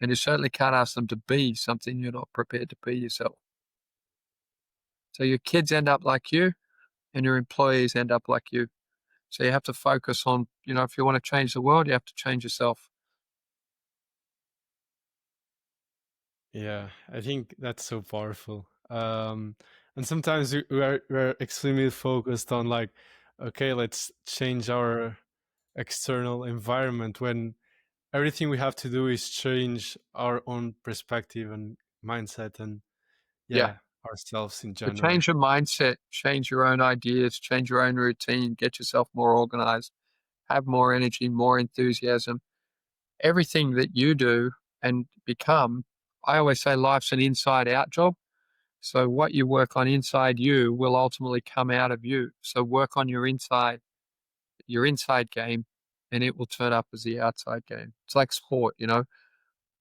And you certainly can't ask them to be something you're not prepared to be yourself. So your kids end up like you and your employees end up like you. So you have to focus on, if you want to change the world, you have to change yourself. Yeah, I think that's so powerful. And sometimes we're extremely focused on like, okay, let's change our external environment, when everything we have to do is change our own perspective and mindset, and Yeah. yeah, ourselves in So general. change your mindset, change your own ideas, change your own routine, get yourself more organized, have more energy, more enthusiasm. Everything that you do and become, I always say life's an inside out job. So what you work on inside you will ultimately come out of you. So work on your inside game, and it will turn up as the outside game. It's like sport,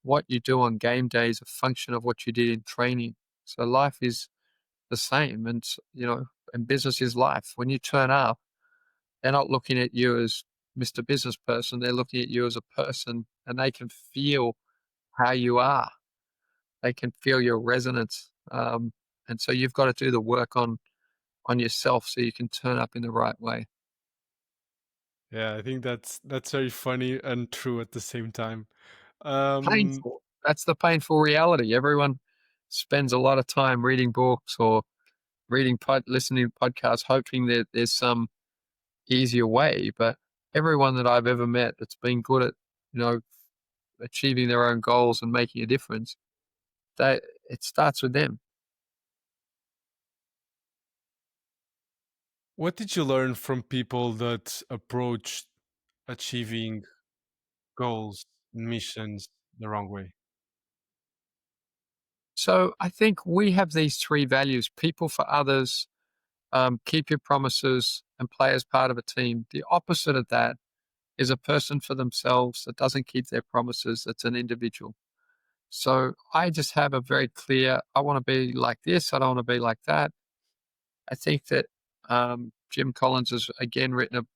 what you do on game day is a function of what you did in training. So life is the same, and and business is life. When you turn up, they're not looking at you as Mr. Business Person. They're looking at you as a person, and they can feel how you are. They can feel your resonance, and so you've got to do the work on yourself so you can turn up in the right way. Yeah, I think that's very funny and true at the same time. Painful. That's the painful reality. Everyone spends a lot of time reading books or listening to podcasts, hoping that there's some easier way. But everyone that I've ever met that's been good at, achieving their own goals and making a difference, it starts with them. What did you learn from people that approached achieving goals, missions the wrong way? So I think we have these three values: people for others, keep your promises, and play as part of a team. The opposite of that is a person for themselves that doesn't keep their promises. That's an individual. So I just have a very clear, I want to be like this. I don't want to be like that. I think that Jim Collins has again written a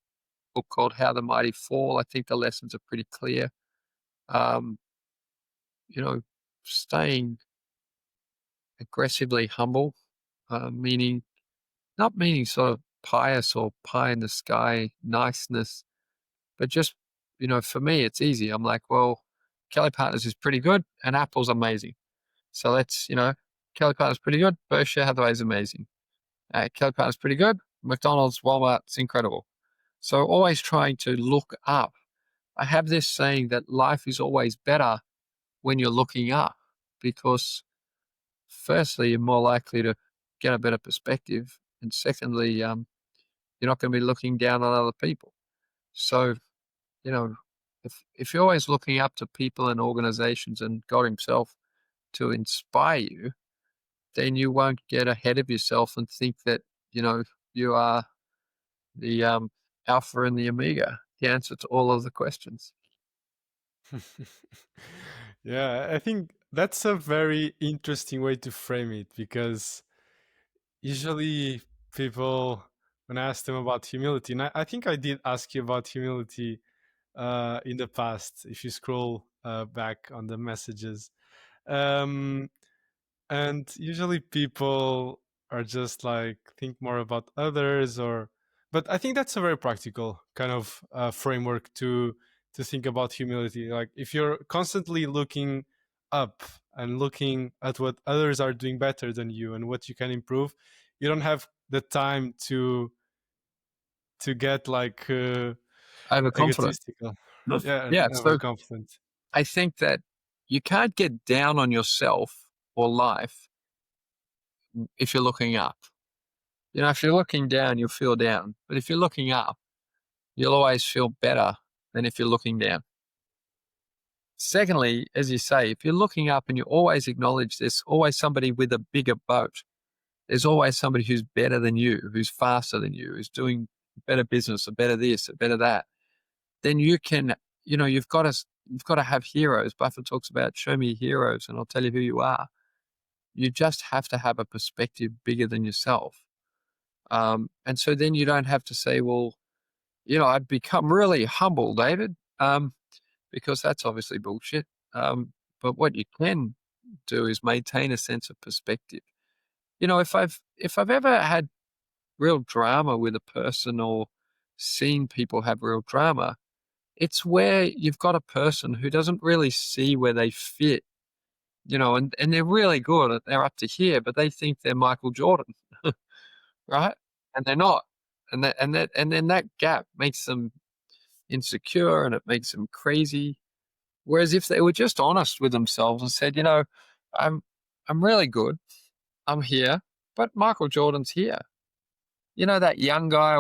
book called How the Mighty Fall. I think the lessons are pretty clear. Um, you know, staying aggressively humble, meaning not meaning sort of pious or pie in the sky niceness, but just, for me, it's easy. I'm like, well, Kelly Partners is pretty good and Apple's amazing. So let's, Kelly Partners pretty good. Berkshire Hathaway's amazing. Kelly Partners pretty good. McDonald's, Walmart's incredible. So always trying to look up. I have this saying that life is always better when you're looking up because firstly, you're more likely to get a better perspective. And secondly, you're not going to be looking down on other people. So, you know, if you're always looking up to people and organizations and God himself to inspire you, then you won't get ahead of yourself and think that, you are the alpha and the omega, the answer to all of the questions. Yeah, I think that's a very interesting way to frame it, because usually people, when I ask them about humility, and I think I did ask you about humility in the past, if you scroll back on the messages. Um, And usually people are just like think more about others, or but I think that's a very practical kind of framework to think about humility. Like if you're constantly looking up and looking at what others are doing better than you and what you can improve, you don't have the time to get like Overconfident. egotistical. No. Yeah, Yeah. and So overconfident. I think that you can't get down on yourself or life if you're looking up. If you're looking down, you'll feel down. But if you're looking up, you'll always feel better than if you're looking down. Secondly, as you say, if you're looking up and you always acknowledge there's always somebody with a bigger boat, there's always somebody who's better than you, who's faster than you, who's doing better business or better this or better that, then you can, you've got to have heroes. Buffett talks about show me heroes and I'll tell you who you are. You just have to have a perspective bigger than yourself. And so then you don't have to say, well, I've become really humble, David, because that's obviously bullshit. But what you can do is maintain a sense of perspective. If I've ever had real drama with a person or seen people have real drama, it's where you've got a person who doesn't really see where they fit, and they're really good. They're up to here, but they think they're Michael Jordan, right? And they're not. And then that gap makes them insecure and it makes them crazy. Whereas if they were just honest with themselves and said, I'm I'm really good. I'm here, but Michael Jordan's here. That young guy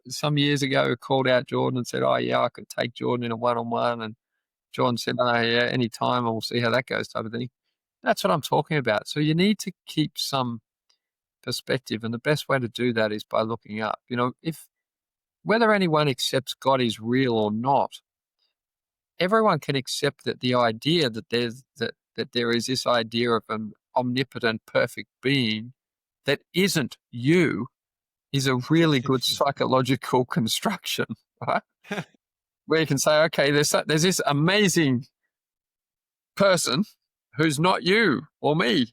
some years ago who called out Jordan and said, "Oh yeah, I could take Jordan in a one-on-one," and Jordan said, "Oh yeah, any time, and we'll see how that goes," type of thing. That's what I'm talking about. So you need to keep some perspective, and the best way to do that is by looking up. If whether anyone accepts God is real or not, everyone can accept that the idea that there is this idea of an omnipotent, perfect being that isn't you is a really good psychological construction, right? Where you can say, okay, there's this amazing person who's not you or me.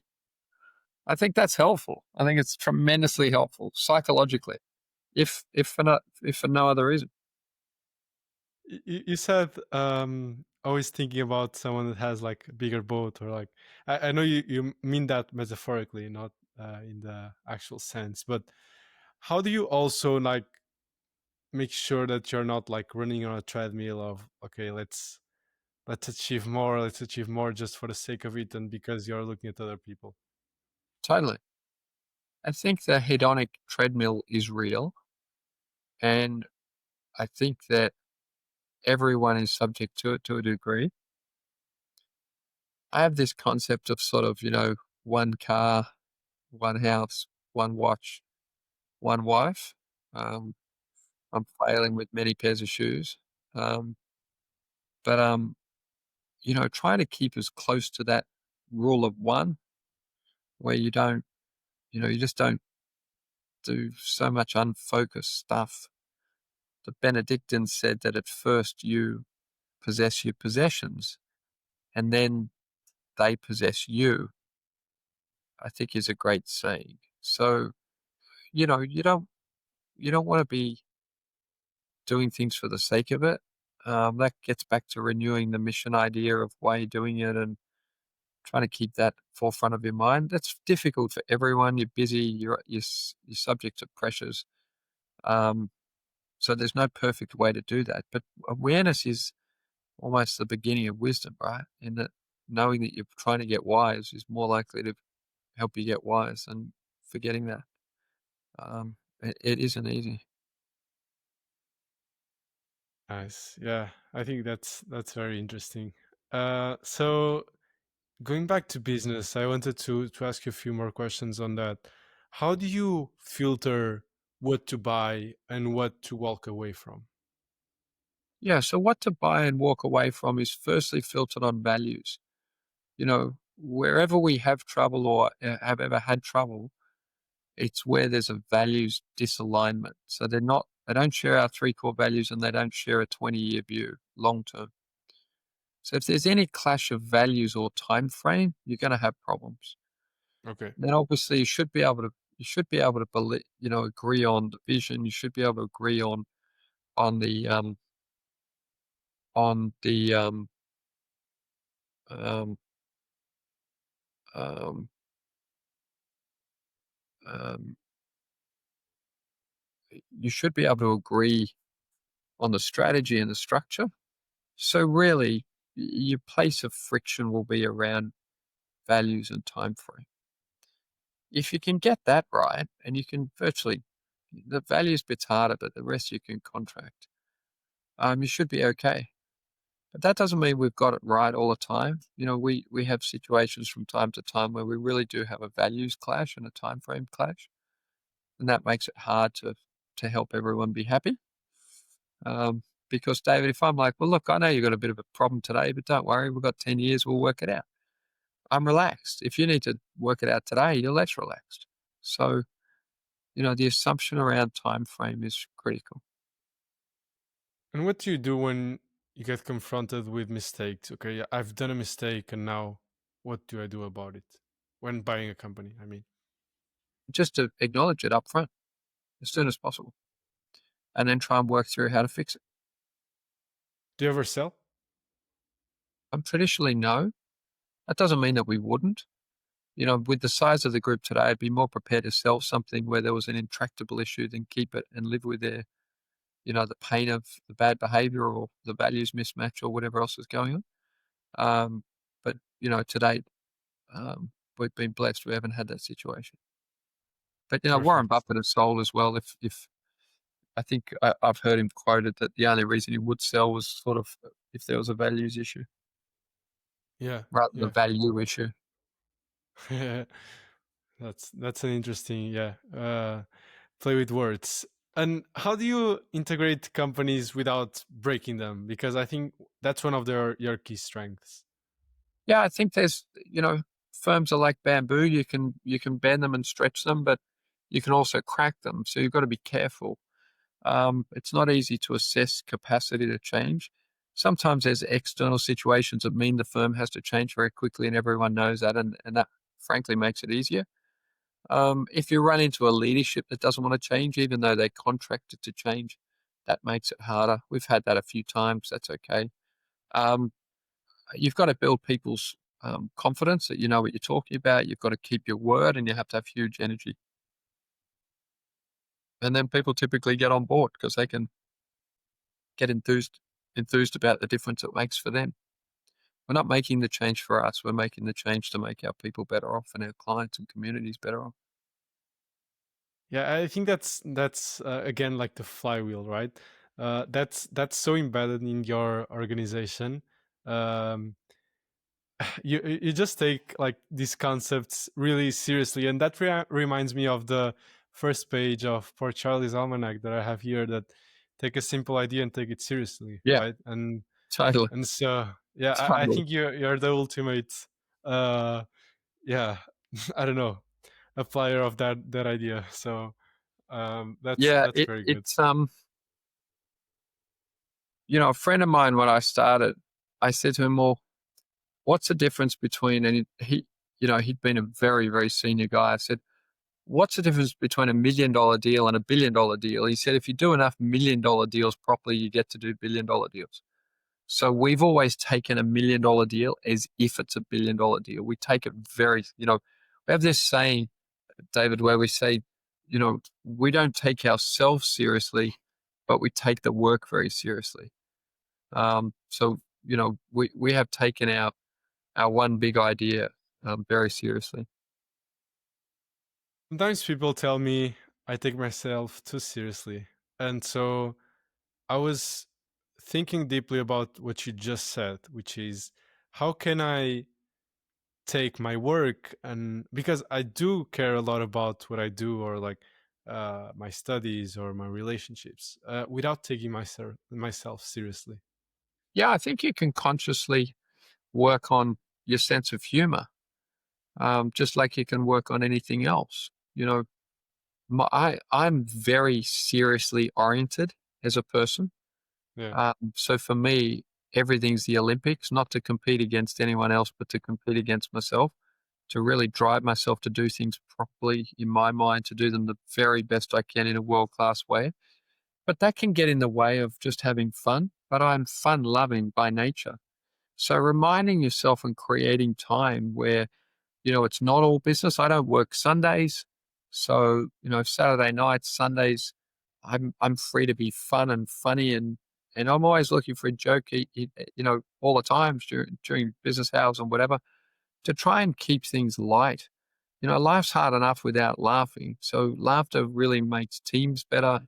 I think that's helpful. I think it's tremendously helpful psychologically, if for no other reason. You said always thinking about someone that has like a bigger boat, or like I know you mean that metaphorically, not in the actual sense. But how do you also like make sure that you're not like running on a treadmill of okay, let's achieve more just for the sake of it and because you're looking at other people? Totally. I think the hedonic treadmill is real, and I think that everyone is subject to it to a degree. I have this concept of sort of, one car, one house, one watch, one wife. Um, I'm failing with many pairs of shoes. Um, but try to keep as close to that rule of one where you just don't do so much unfocused stuff. The Benedictines said that at first you possess your possessions and then they possess you, I think is a great saying. So, you don't want to be doing things for the sake of it. That gets back to renewing the mission idea of why you're doing it and trying to keep that forefront of your mind. That's difficult for everyone. You're busy. You're subject to pressures. Um, so there's no perfect way to do that. But awareness is almost the beginning of wisdom, right? In that knowing that you're trying to get wise is more likely to help you get wise than forgetting that. It isn't easy. Nice. Yeah, I think that's very interesting. So going back to business, I wanted to ask you a few more questions on that. How do you filter what to buy and what to walk away from? Yeah. So what to buy and walk away from is firstly filtered on values. Wherever we have trouble or have ever had trouble, it's where there's a values disalignment. So they don't share our three core values and they don't share a 20-year view long term. So if there's any clash of values or time frame, you're going to have problems. Okay. Then obviously you should be able to believe, agree on the vision. You should be able to agree on the on the um, um, um, you should be able to agree on the strategy and the structure. So really, your place of friction will be around values and time frame. If you can get that right, and you can virtually, the values bit's harder, but the rest you can contract. You should be okay. But that doesn't mean we've got it right all the time. We have situations from time to time where we really do have a values clash and a time frame clash, and that makes it hard to help everyone be happy. Because David, if I'm like, well, look, I know you've got a bit of a problem today, but don't worry, we've got 10 years, we'll work it out. I'm relaxed. If you need to work it out today, you're less relaxed. So, the assumption around time frame is critical. And what do you do when you get confronted with mistakes? Okay, I've done a mistake, and now what do I do about it? When buying a company, I mean. Just to acknowledge it up front as soon as possible, and then try and work through how to fix it. Do you ever sell? Traditionally, no. That doesn't mean that we wouldn't. With the size of the group today, I'd be more prepared to sell something where there was an intractable issue than keep it and live with the pain of the bad behavior or the values mismatch or whatever else is going on. But to date, we've been blessed. We haven't had that situation. But Warren Perfect. Buffett has sold as well. If I think I've heard him quoted that the only reason he would sell was sort of if there was a values issue Yeah, rather than a yeah. value issue. That's an interesting, play with words. And how do you integrate companies without breaking them? Because I think that's one of your key strengths. Yeah, I think there's firms are like bamboo. You can bend them and stretch them, but you can also crack them. So you've got to be careful. It's not easy to assess capacity to change. Sometimes there's external situations that mean the firm has to change very quickly, and everyone knows that, and that frankly makes it easier. If you run into a leadership that doesn't want to change, even though they're contracted to change, that makes it harder. We've had that a few times. That's okay. Um, you've got to build people's confidence that you know what you're talking about. You've got to keep your word, and you have to have huge energy. And then people typically get on board because they can get enthused about the difference it makes for them. We're not making the change for us. We're making the change to make our people better off and our clients and communities better off. Yeah, I think that's again like the flywheel, right? That's so embedded in your organization. Um, you just take like these concepts really seriously, and that reminds me of the first page of Port Charlie's Almanac that I have here. That take a simple idea and take it seriously, Yeah, right? totally. And so yeah, I Totally. think you're the ultimate, uh, yeah, I don't know, applier of that idea. So Yeah, that's very good. it's a friend of mine when I started, I said to him, well, what's the difference between, and he'd been a very, very senior guy. I said, what's the difference between $1 million deal and $1 billion deal? He said, if you do enough $1 million deals properly, you get to do $1 billion deals. So we've always taken $1 million deal as if it's $1 billion deal. We take it very, we have this saying, David, where we say, we don't take ourselves seriously, but we take the work very seriously. So, we have taken our one big idea very seriously. Sometimes people tell me I take myself too seriously, and so I was thinking deeply about what you just said, which is how can I take my work, and because I do care a lot about what I do, or like my studies or my relationships, without taking myself seriously. Yeah, I think you can consciously work on your sense of humor, just like you can work on anything else. I'm very seriously oriented as a person. Yeah. So for me, everything's the Olympics, not to compete against anyone else, but to compete against myself. really drive myself to do things properly in my mind, to do them the very best I can in a world-class way. But that can get in the way of just having fun. But I'm fun-loving by nature. So reminding yourself and creating time where, it's not all business. I don't work Sundays. So, Saturday nights, Sundays, I'm free to be fun and funny, and I'm always looking for a joke, all the time during business hours and whatever, to try and keep things light. Life's hard enough without laughing. So laughter really makes teams better.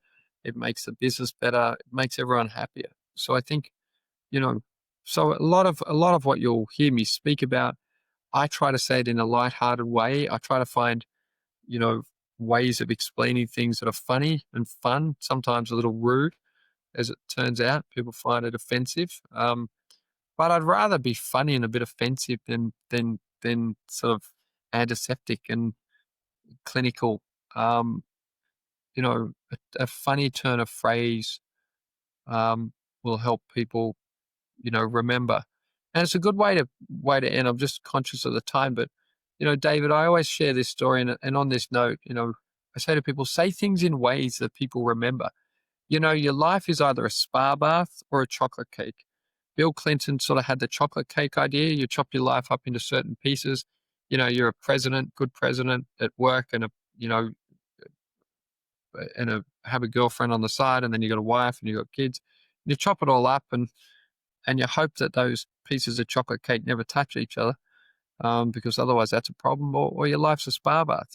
It makes the business better. It makes everyone happier. So I think, you know, so a lot of what you'll hear me speak about, I try to say it in a light-hearted way. I try to find, you know, ways of explaining things that are funny and fun, sometimes a little rude, as it turns out. People find it offensive. But I'd rather be funny and a bit offensive than sort of antiseptic and clinical. Um, a funny turn of phrase will help people, remember. And it's a good way to end. I'm just conscious of the time, but David, I always share this story, and on this note, I say to people, say things in ways that people remember. Your life is either a spa bath or a chocolate cake. Bill Clinton sort of had the chocolate cake idea. You chop your life up into certain pieces. You're a president, good president at work, and have a girlfriend on the side, and then you got a wife and you got kids. You chop it all up, and you hope that those pieces of chocolate cake never touch each other, because otherwise that's a problem. Or your life's a spa bath.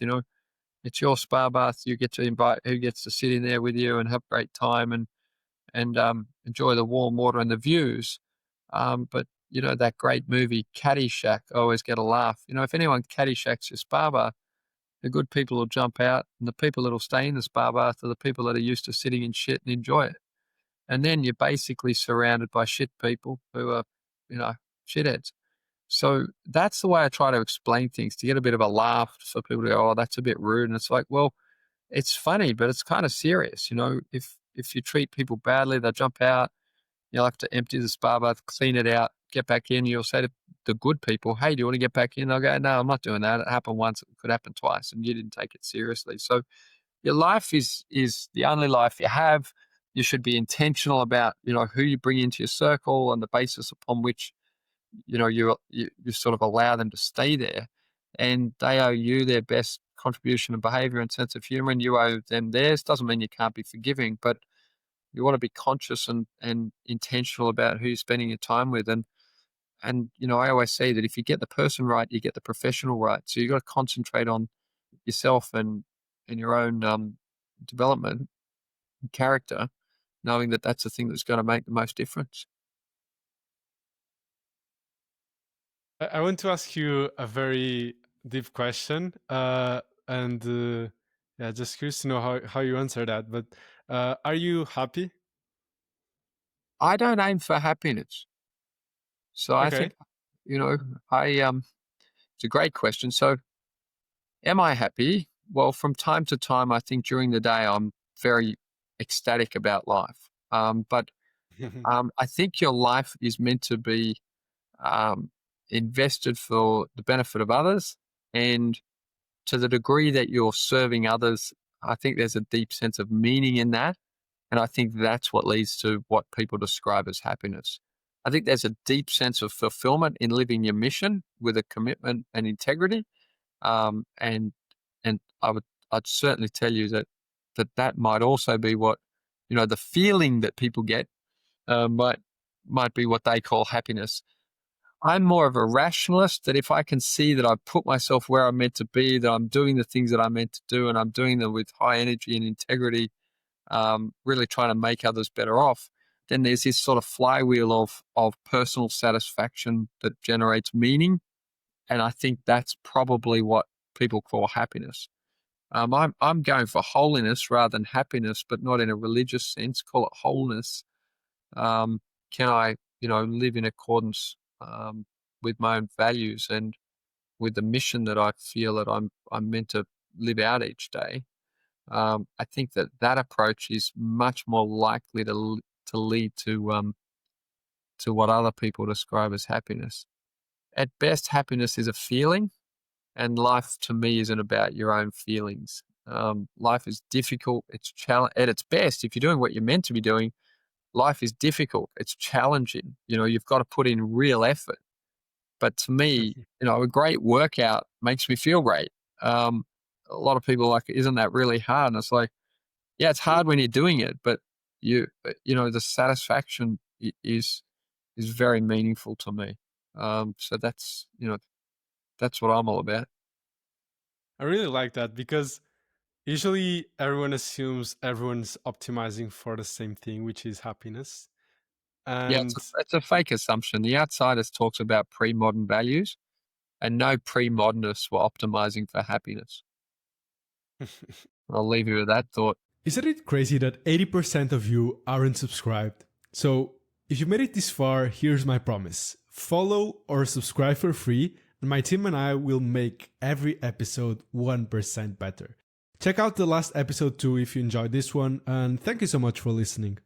It's your spa bath. You get to invite who gets to sit in there with you and have a great time and enjoy the warm water and the views. But that great movie Caddyshack, I always get a laugh. If anyone Caddyshacks your spa bath, the good people will jump out, and the people that'll stay in the spa bath are the people that are used to sitting in shit and enjoy it. And then you're basically surrounded by shit people who are, shitheads. So that's the way I try to explain things, to get a bit of a laugh for people to go, oh, that's a bit rude. And it's like, well, it's funny, but it's kind of serious. If you treat people badly, they'll jump out. You'll have to empty the spa bath, clean it out, get back in. You'll say to the good people, hey, do you want to get back in? They'll go, no, I'm not doing that. It happened once. It could happen twice. And you didn't take it seriously. So your life is the only life you have. You should be intentional about, who you bring into your circle and the basis upon which, you sort of allow them to stay there. And they owe you their best contribution of behavior and sense of humor, and you owe them theirs. Doesn't mean you can't be forgiving, but you want to be conscious and intentional about who you're spending your time with. And I always say that if you get the person right, you get the professional right. So you got to concentrate on yourself and your own development and character, knowing that that's the thing that's going to make the most difference. I want to ask you a very deep question, and yeah, just curious to know how you answer that. But are you happy? I don't aim for happiness. So I Okay. think, it's a great question. So am I happy? Well, from time to time, I think during the day, I'm very ecstatic about life. But I think your life is meant to be invested for the benefit of others. And to the degree that you're serving others, I think there's a deep sense of meaning in that. And I think that's what leads to what people describe as happiness. I think there's a deep sense of fulfillment in living your mission with a commitment and integrity. And I'd certainly tell you that might also be what, the feeling that people get might be what they call happiness. I'm more of a rationalist, that if I can see that I've put myself where I'm meant to be, that I'm doing the things that I'm meant to do, and I'm doing them with high energy and integrity, really trying to make others better off, then there's this sort of flywheel of personal satisfaction that generates meaning. And I think that's probably what people call happiness. I'm going for holiness rather than happiness, but not in a religious sense. Call it wholeness. Can I, live in accordance with my own values and with the mission that I feel that I'm meant to live out each day? I think that approach is much more likely to lead to what other people describe as happiness. At best, happiness is a feeling, And life to me isn't about your own feelings. Life is difficult. It's at its best. If you're doing what you're meant to be doing, life is difficult. It's challenging. You've got to put in real effort. But to me, a great workout makes me feel great. A lot of people are like, isn't that really hard? And it's like, yeah, it's hard when you're doing it, but the satisfaction is very meaningful to me. So that's what I'm all about. I really like that because usually everyone assumes everyone's optimizing for the same thing, which is happiness. Yeah, And it's a fake assumption. The Outsiders talks about pre-modern values, and no pre-modernists were optimizing for happiness. I'll leave you with that thought. Isn't it crazy that 80% of you aren't subscribed? So, if you made it this far, here's my promise. Follow or subscribe for free, and my team and I will make every episode 1% better. Check out the last episode too if you enjoyed this one, and thank you so much for listening.